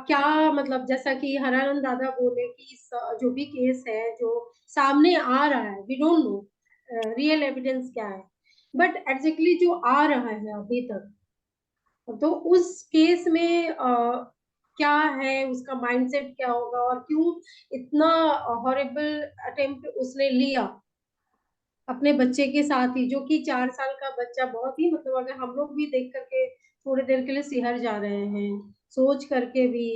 क्या मतलब, जैसा कि हरानंद दादा बोले कि जो भी केस है जो सामने आ रहा है, we don't know real evidence क्या है, बट एग्जैक्टली जो आ रहा है अभी तक, तो उस केस में क्या है, उसका माइंडसेट क्या होगा और क्यों इतना हॉरिबल अटेम्प्ट उसने लिया अपने बच्चे के साथ ही, जो कि 4 साल का बच्चा। बहुत ही मतलब अगर हम लोग भी देख करके थोड़ी देर के लिए सिहर जा रहे हैं, सोच करके भी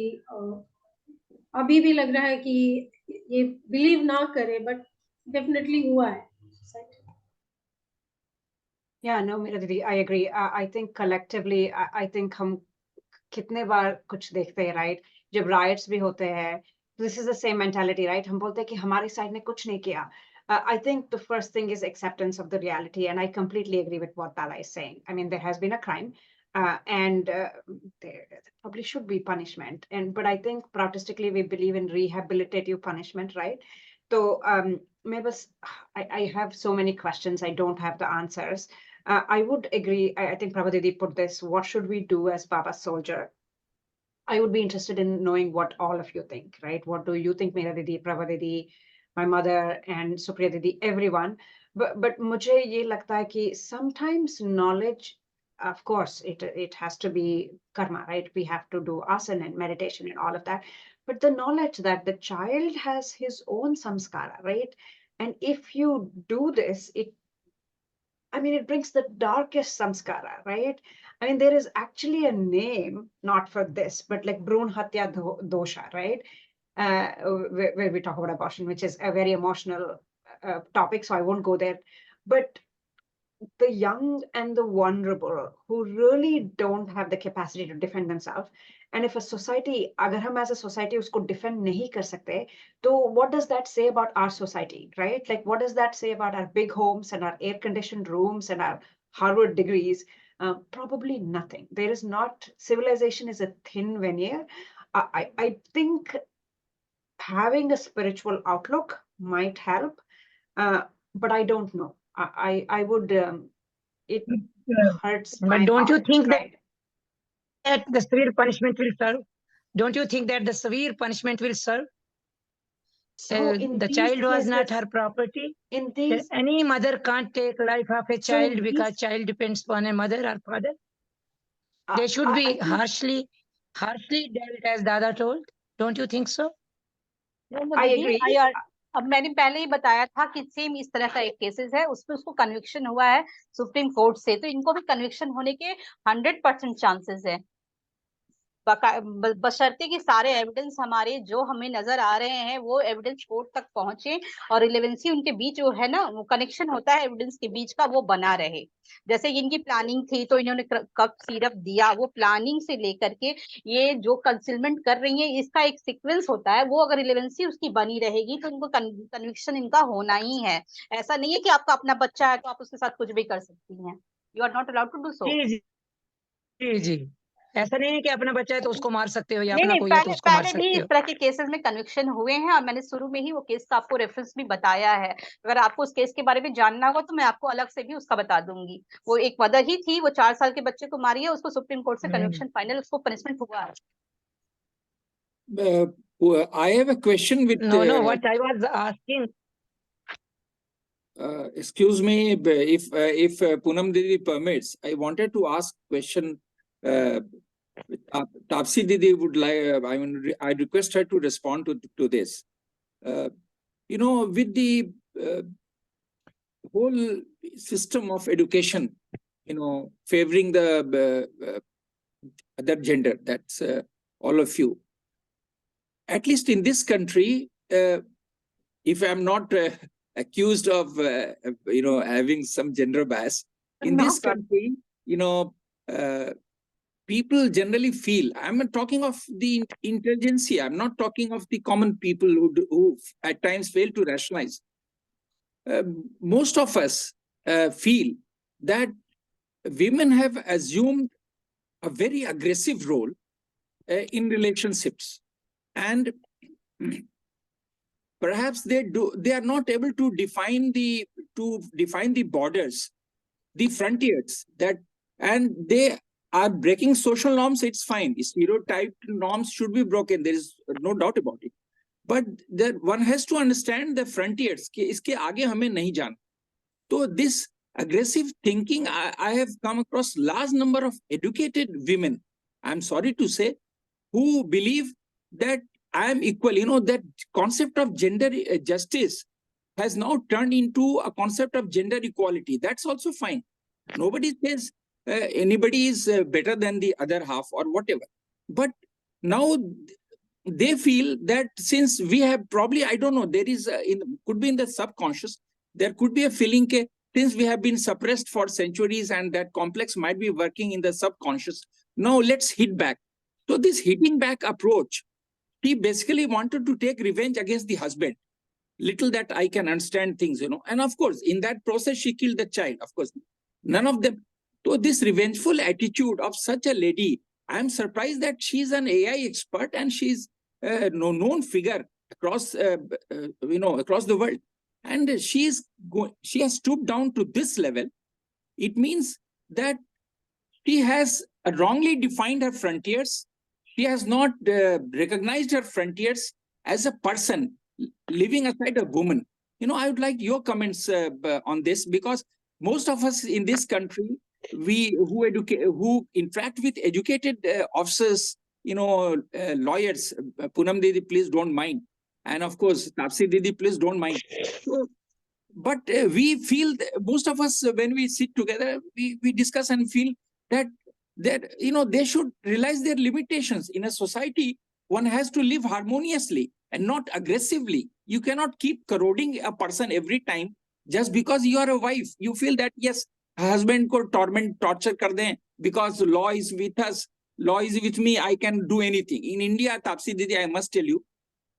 अभी भी लग रहा है कि ये बिलीव ना करे, बट डेफिनेटली हुआ है। Yeah, no, Meera Didi, I agree. I think collectively, I think हम कितने बार कुछ देखते हैं, right? जब riots भी होते हैं, this is the same mentality, right? हम बोलते हैं कि हमारी side ने कुछ नहीं किया. I think the first thing is acceptance of the reality, and I completely agree with what Dada is saying. I mean, there has been a crime, and there probably should be punishment. But I think protestically we believe in rehabilitative punishment, right? So I have so many questions. I don't have the answers. I would agree. I think Prabha Didi put this. What should we do as Baba's soldier? I would be interested in knowing what all of you think, right? What do you think, Meera Didi, Prabha Didi, my mother, and Supriya Didi, everyone? But मुझे ये लगता है कि sometimes knowledge, of course, it has to be karma, right? We have to do asana and meditation and all of that. But the knowledge that the child has his own samskara, right? And if you do this, it brings the darkest samskara, right? I mean, there is actually a name, not for this, but like Bhrun Hatya dosha, right? Where we talk about abortion, which is a very emotional topic, so I won't go there. But the young and the vulnerable who really don't have the capacity to defend themselves, and if a society, agar hum as a society usko defend nahi kar sakte, so what does that say about our society, right? Like, what does that say about our big homes and our air-conditioned rooms and our Harvard degrees? Probably nothing. There is not, civilization is a thin veneer. I think having a spiritual outlook might help, but I don't know. I would, it hurts. But don't you think right? that the severe punishment will serve? Don't you think that the severe punishment will serve? So in the these child was not cases, her property. in these, Any mother can't take life of a So child in because these- child depends upon a mother or father. They should I be think- harshly dealt, as Dada told. Don't you think so? I agree. अब मैंने पहले ही बताया था कि same इस तरह का एक केसेस है, उसमें उसको कन्विक्शन हुआ है सुप्रीम कोर्ट से, तो इनको भी कन्विक्शन होने के 100% चांसेस है, बशर्ते कि सारे एविडेंस हमारे जो हमें नजर आ रहे हैं वो एविडेंस कोर्ट तक पहुंचे और रिलेवेंसी उनके बीच जो है ना, वो कनेक्शन होता है एविडेंस के बीच का, वो बना रहे। जैसे इनकी प्लानिंग थी तो इन्होंने कब सिरप दिया, वो प्लानिंग से लेकर के ये जो कंसीलमेंट कर रही है, इसका एक सीक्वेंस होता है, वो अगर रिलेवेंसी उसकी बनी रहेगी तो इनको कन्विक्शन इनका होना ही है। ऐसा नहीं है कि आपका अपना बच्चा है तो आप उसके साथ कुछ भी कर सकती हैं, you are not allowed to do so. जी, ऐसा नहीं है कि अपना बच्चा है तो उसको मार सकते हो या अपना नहीं, कोई है तो उसको मार पहले भी सकते इस हो। तरह के केसेस में कन्विक्शन हुए हैं और मैंने शुरू में ही वो केस का आपको रेफरेंस भी बताया है। अगर आपको उस केस के बारे में जानना होगा तो मैं आपको अलग से भी उसका बता दूंगी। वो एक मदर ही थी, वो 4 साल के बच्चे को मारी है, उसको सुप्रीम कोर्ट से कन्विक्शन फाइनल, उसको पनिशमेंट हुआ है। I have a question with No, what I was asking. excuse me, if Poonam Didi permits, I wanted to ask question. Taapsee Didi would like. I request her to respond to this. You know, with the whole system of education, you know, favoring the other gender, that's all of you. At least in this country, if I'm not accused of, you know, having some gender bias, in this country, you know, people generally feel, I'm not talking of the intelligentsia, I'm not talking of the common people who at times fail to rationalize. Most of us feel that women have assumed a very aggressive role in relationships, and perhaps they are not able to define the borders, the frontiers, that, and they are breaking social norms. It's fine, stereotyped norms should be broken, there is no doubt about it, but one has to understand the frontiers कि इसके आगे हमें नहीं जाना. So this aggressive thinking, I have come across large number of educated women, I'm sorry to say, who believe that I am equal. You know, that concept of gender justice has now turned into a concept of gender equality. That's also fine. Nobody says anybody is better than the other half or whatever. But now they feel that since we have probably, I don't know, there is, could be in the subconscious, there could be a feeling that since we have been suppressed for centuries and that complex might be working in the subconscious, now let's hit back. So this hitting back approach, he basically wanted to take revenge against the husband. Little that I can understand things, you know. And of course, in that process, she killed the child. Of course, none of them. So this revengeful attitude of such a lady, I'm surprised that she's an AI expert and she's a known figure across, you know, across the world. And she has stooped down to this level. It means that she has wrongly defined her frontiers. She has not recognized her frontiers as a person living aside a woman. You know, I would like your comments on this, because most of us in this country, who interact with educated officers, you know, lawyers, Poonam Didi, please don't mind. And of course, Taapsee Didi, please don't mind. So, but we feel, most of us, when we sit together, we discuss and feel that you know, they should realize their limitations. In a society, one has to live harmoniously and not aggressively. You cannot keep corroding a person every time just because you are a wife. You feel that, yes, husband ko torture kar dein because law is with us, law is with me, I can do anything. In India, Taapsee Didi, I must tell you,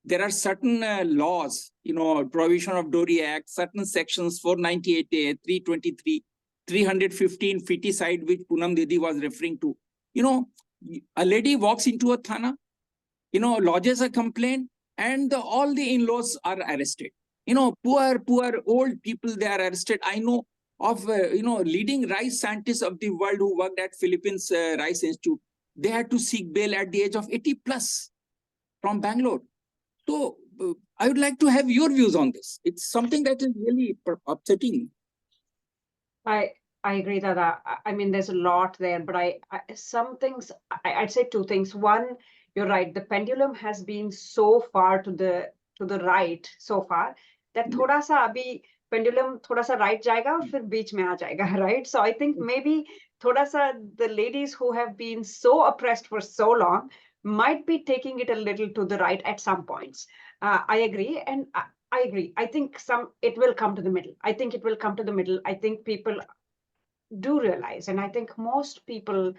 there are certain laws, you know, Prohibition of Dowry Act, certain sections, 498A, 323, 315 feticide, which Poonam Didi was referring to. You know, a lady walks into a thana, you know, lodges a complaint, and all the in-laws are arrested. You know, poor old people, they are arrested. I know of, you know, leading rice scientists of the world who worked at Philippines Rice Institute. They had to seek bail at the age of 80 plus from Bangalore. So I would like to have your views on this. It's something that is really upsetting. I agree, Dada. I mean, there's a lot there, but some things, I'd say two things. One, you're right. The pendulum has been so far to the right so far that thoda sa abhi pendulum thoda sa right jayega aur fir beech mein aa jayega, right? So I think maybe thoda sa the ladies who have been so oppressed for so long might be taking it a little to the right at some points. I agree, and I agree. I think it will come to the middle. I think it will come to the middle. I think people do realize, and I think most people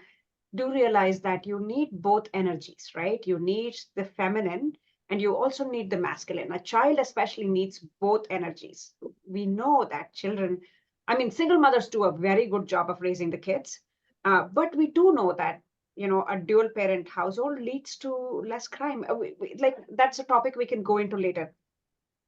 do realize, that you need both energies, right? You need the feminine and you also need the masculine. A child especially needs both energies. We know that children, I mean, single mothers do a very good job of raising the kids, but we do know that, you know, a dual parent household leads to less crime. Like, that's a topic we can go into later.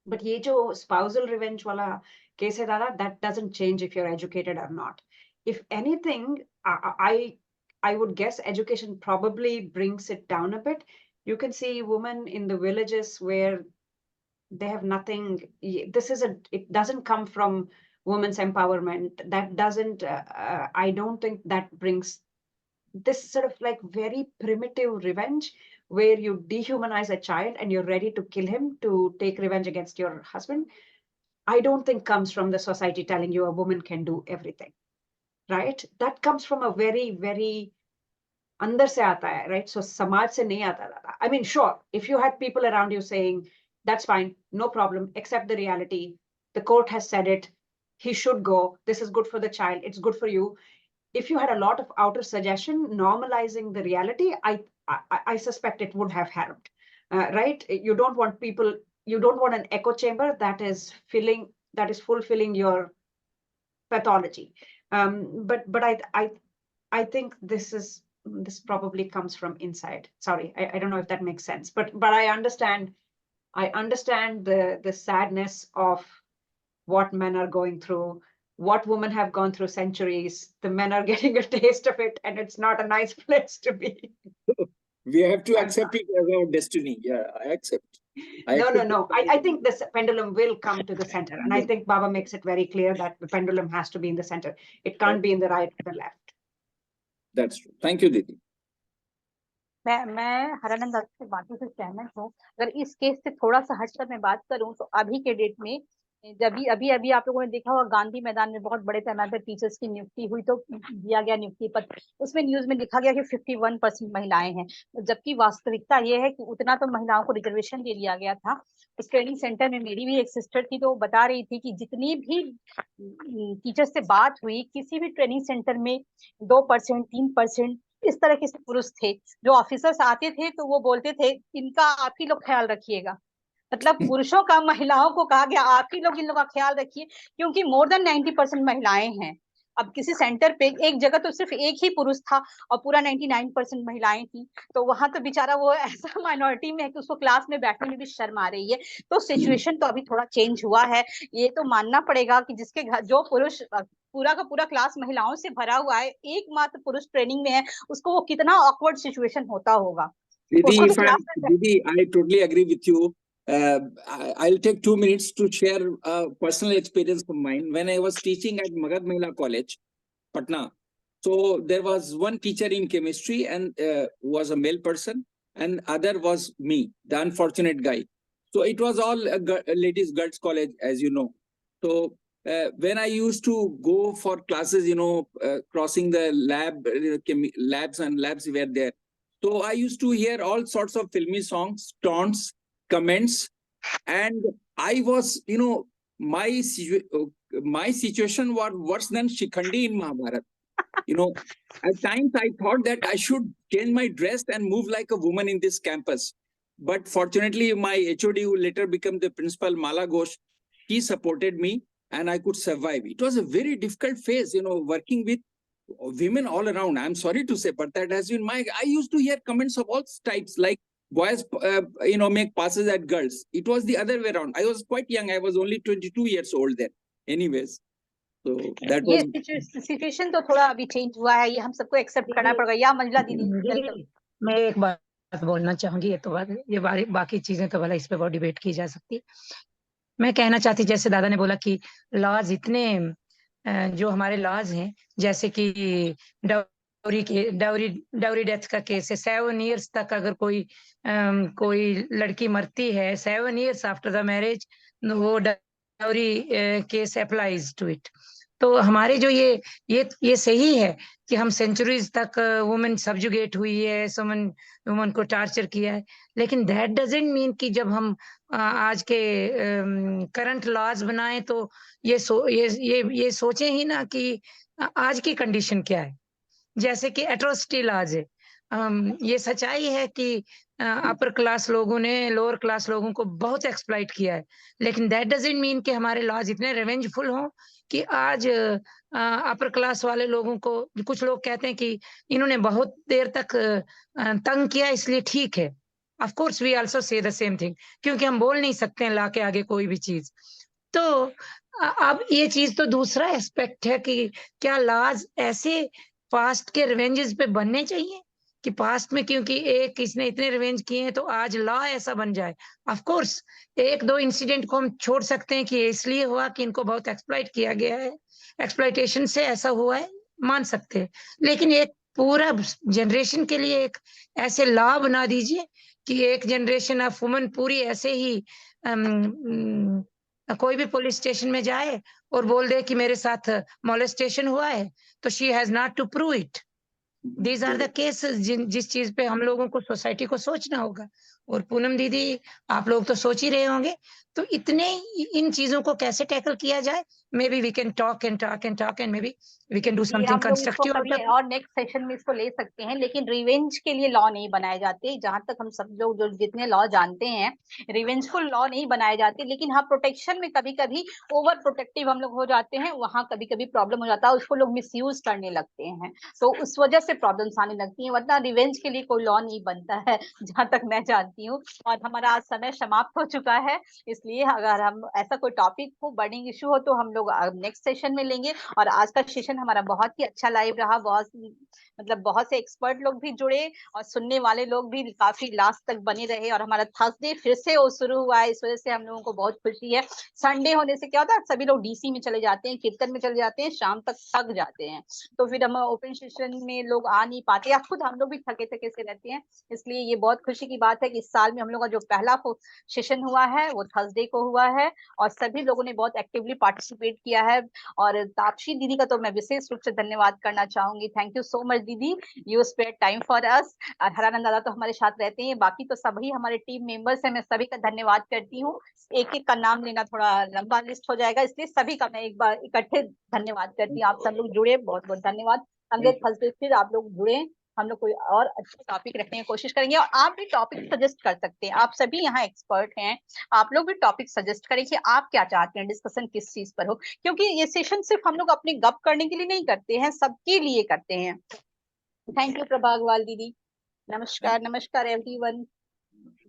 But ye jo spousal revenge wala case hai, Dada, that doesn't change if you're educated or not. If anything, I would guess education probably brings it down a bit. You can see women in the villages where they have nothing. It doesn't come from women's empowerment. That doesn't, I don't think that brings this sort of like very primitive revenge where you dehumanize a child and you're ready to kill him to take revenge against your husband. I don't think comes from the society telling you a woman can do everything, right? That comes from a very, very अंदर से आता है, right? So समाज से नहीं आता. I mean, sure, if you had people around you saying, that's fine, no problem, accept the reality, the court has said it, he should go, this is good for the child, it's good for you. If you had a lot of outer suggestion normalizing the reality, I suspect it would have helped, right? You don't want people, you don't want an echo chamber that is fulfilling your pathology. But I think this probably comes from inside. Sorry, I don't know if that makes sense, but I understand the sadness of what men are going through, what women have gone through centuries. The men are getting a taste of it, and it's not a nice place to be. We have to accept it as our destiny. Yeah, I accept. No. I think this pendulum will come to the center. And I think Baba makes it very clear that the pendulum has to be in the center. It can't be in the right or the left. That's true. Thank you, Didi. मैं हरानंद की बातों से सहमत हूँ। अगर इस case से थोड़ा सा हटकर मैं बात करूँ तो अभी के डेट में जब अभी आप लोगों ने देखा होगा गांधी मैदान में बहुत बड़े पैमाने पर टीचर्स की नियुक्ति हुई तो दिया गया नियुक्ति पत्र, उसमें न्यूज में लिखा गया कि 51% महिलाएं हैं, जबकि वास्तविकता ये है कि उतना तो महिलाओं को रिजर्वेशन दे दिया गया था। उस ट्रेनिंग सेंटर में मेरी भी एक सिस्टर थी तो वो बता रही थी कि जितनी भी टीचर से बात हुई, किसी भी ट्रेनिंग सेंटर में 2%, 3% इस तरह के पुरुष थे। जो ऑफिसर्स आते थे तो वो बोलते थे इनका आप ही लोग ख्याल रखिएगा। मतलब पुरुषों का महिलाओं को कहा गया आप ही लोग इन लोगों का ख्याल रखिए, क्योंकि मोर देन 90% महिलाएं हैं। अब किसी सेंटर पे एक जगह तो सिर्फ एक ही पुरुष था और पूरा 99% महिलाएं थी, तो वहां तो बेचारा वो ऐसा माइनॉरिटी में है कि उसको क्लास में बैठने में भी शर्म आ रही है। तो सिचुएशन तो अभी थोड़ा चेंज हुआ है, ये तो मानना पड़ेगा कि जिसके घर जो पुरुष पूरा का पूरा क्लास महिलाओं से भरा हुआ है, एकमात्र पुरुष ट्रेनिंग में है, उसको वो कितना ऑकवर्ड सिचुएशन होता होगा। Didi, I totally agree with you. I'll take 2 minutes to share a personal experience of mine. When I was teaching at Magad Mahila College, Patna, so there was one teacher in chemistry and who was a male person, and other was me, the unfortunate guy. So it was all a ladies girls college, as you know. So when I used to go for classes, crossing the labs and labs were there. So I used to hear all sorts of filmy songs, taunts, comments, and I was, my situation was worse than Shikhandi in Mahabharata. At times I thought that I should change my dress and move like a woman in this campus. But fortunately, my HOD, who later became the principal, Mala Ghosh, he supported me and I could survive. It was a very difficult phase, working with women all around. I'm sorry to say, but that has been I used to hear comments of all types, like boys, make passes at girls. It was the other way around. I was quite young. I was only 22 years old then. Anyways, so that was... ये situation तो थोड़ा अभी change हुआ है, ये हम सबको accept करना पड़ेगा। या मंजुला दीदी, मैं एक बात बोलना चाहूंगी, ये बाकी चीजें तो भला इस पे बहुत डिबेट की जा सकती है। मैं कहना चाहती, जैसे दादा ने बोला कि लॉज इतने जो हमारे लॉज हैं, जैसे कि डाउरी डेथ का केस है, 7 years तक अगर कोई लड़की मरती है, 7 years आफ्टर द मैरिज वो dowry case applies to it. तो हमारे जो ये सही है कि हम सेंचुरीज तक वुमेन सब्जुगेट हुई है, वुमेन को टार्चर किया है, लेकिन दैट डजंट मीन कि जब हम आज के करंट लॉज बनाएं तो ये सोचें ही ना कि आज की कंडीशन क्या है। जैसे कि एट्रोसिटी लॉज है, ये सच्चाई है कि अपर क्लास लोगों ने लोअर क्लास लोगों को बहुत एक्सप्लॉइट किया है, लेकिन दैट डजंट मीन कि हमारे लॉज इतने रिवेंजफुल हों कि आज अपर क्लास वाले लोगों को, कुछ लोग कहते हैं कि इन्होंने बहुत देर तक तंग किया इसलिए ठीक है। Of course we also say the same thing, क्योंकि हम बोल नहीं सकते हैं ला के आगे कोई भी चीज। तो अब ये चीज तो दूसरा एस्पेक्ट है कि क्या लॉज ऐसे पास्ट के रिवेंजेस पे बनने चाहिए कि पास्ट में क्योंकि एक किसने इतने रिवेंज किए हैं तो आज लॉ ऐसा बन जाए। ऑफ कोर्स एक दो इंसिडेंट को हम छोड़ सकते हैं कि इसलिए हुआ कि इनको बहुत एक्सप्लॉइट किया गया है, एक्सप्लॉइटेशन से ऐसा हुआ है, मान सकते हैं। लेकिन एक पूरा जनरेशन के लिए एक ऐसे लॉ बना दीजिए कि एक जनरेशन ऑफ वुमन पूरी ऐसे ही कोई भी पुलिस स्टेशन में जाए और बोल दे कि मेरे साथ मोलेस्टेशन हुआ है, तो she has not to prove it. These are the cases जिस चीज पे हम लोगों को सोसाइटी को सोचना होगा। और पूनम दीदी आप लोग तो सोच ही रहे होंगे, तो इतने इन चीजों को कैसे टैकल किया जाए, maybe we can talk and talk and talk and maybe we can do जी, समथिंग हम लोग इसको कंस्ट्रक्टिव। कभी और नेक्स्ट सेशन में इसको ले सकते हैं, लेकिन रिवेंज के लिए लॉ नहीं बनाए जाते। जहां तक हम सब लोग जो जितने लॉ जानते हैं, रिवेंजफुल लॉ नहीं बनाए जाते। लेकिन हाँ, प्रोटेक्शन में कभी कभी ओवर प्रोटेक्टिव हम लोग हो जाते हैं, वहां कभी कभी प्रॉब्लम हो जाता है, उसको लोग मिसयूज करने लगते हैं, तो उस वजह से प्रॉब्लम्स आने लगती हैं। वरना रिवेंज के लिए कोई लॉ नहीं बनता है जहां तक मैं जानती हूँ। और हमारा आज समय समाप्त हो चुका है, इसलिए अगर हम ऐसा कोई टॉपिक हो, बर्निंग इशू हो, तो हम लोग नेक्स्ट सेशन में लेंगे। और आज का सेशन हमारा बहुत ही अच्छा लाइव रहा, बहुत से एक्सपर्ट लोग भी जुड़े और सुनने वाले लोग भी काफी लास्ट तक बने रहे। और हमारा थर्सडे फिर से वो शुरू हुआ है, इस वजह से हम लोगों को बहुत खुशी है। संडे होने से क्या होता है, सभी लोग डीसी में चले जाते हैं, कीर्तन में चले जाते हैं, शाम तक थक जाते हैं, तो फिर हम ओपन सेशन में लोग आ नहीं पाते, या खुद हम लोग भी थके थके से रहते हैं। इसलिए ये बहुत खुशी की बात है कि इस साल में हम लोग का जो पहला सेशन हुआ है वो थर्सडे को हुआ है, और सभी लोगों ने बहुत एक्टिवली पार्टिसिपेट किया है। और तापसी दीदी का तो मैं विशेष रूप से धन्यवाद करना चाहूंगी। थैंक यू सो मच दीदी, you spare time for us. और हरानंद दादा तो हमारे साथ रहते हैं, बाकी तो सभी हमारे टीम मेंबर्स हैं, मैं सभी का धन्यवाद करती हूँ। एक एक का नाम लेना थोड़ा लंबा लिस्ट हो जाएगा, इसलिए सभी का मैं एक बार इकट्ठे धन्यवाद करती हूँ। आप सब लोग जुड़े, बहुत बहुत धन्यवाद। अगले थर्सडे फिर आप लोग जुड़े, हम लोग कोई और अच्छा टॉपिक रखने की कोशिश करेंगे। और आप भी टॉपिक सजेस्ट कर सकते हैं, आप सभी यहाँ एक्सपर्ट हैं, आप लोग भी टॉपिक सजेस्ट करें कि आप क्या चाहते हैं, डिस्कशन किस चीज पर हो, क्योंकि ये सेशन सिर्फ हम लोग अपने गप करने के लिए नहीं करते हैं, सबके लिए करते हैं। थैंक यू प्रभा अग्रवाल दीदी। नमस्कार, नमस्कार एवरीवन,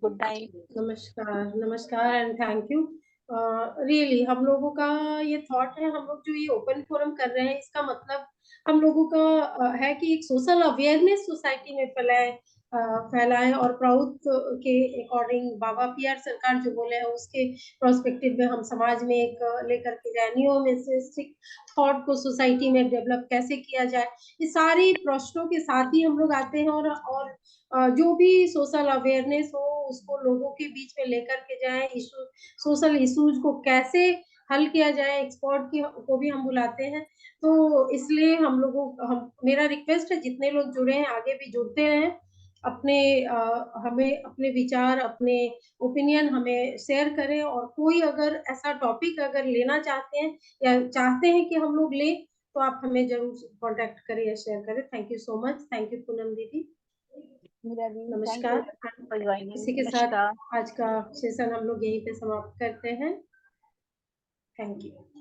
गुड नाइट। नमस्कार, नमस्कार एंड थैंक यू। रियली हम लोगों का ये थॉट है, हम लोग जो ये ओपन फोरम कर रहे हैं, इसका मतलब हम लोगों का है कि एक सोशल अवेयरनेस सोसाइटी में फैलाएं और प्राउड के अकॉर्डिंग बाबा पीआर सरकार जो बोले हैं उसके प्रोस्पेक्टिव में हम समाज में एक लेकर के जाए, न्यूमिस्टिक थॉट को सोसाइटी में डेवलप कैसे किया जाए, ये सारी प्रश्नों के साथ ही हम लोग आते हैं। और जो भी सोशल अवेयरनेस हो उसको लोगों के बीच में लेकर के जाएं, सोशल इश्यूज को कैसे हल किया जाए, एक्सपर्ट को भी हम बुलाते हैं। तो इसलिए मेरा रिक्वेस्ट है, जितने लोग जुड़े हैं आगे भी जुड़ते रहें, हमें अपने विचार, अपने ओपिनियन हमें शेयर करें। और कोई अगर ऐसा टॉपिक अगर लेना चाहते हैं या चाहते हैं कि हम लोग लें, तो आप हमें जरूर कांटेक्ट करें या शेयर करें। Thank you so much. Thank you Poonam दीदी। नमस्कार। इसी के साथ आज का सेशन हम लोग यहीं पे समाप्त करते हैं। Thank you.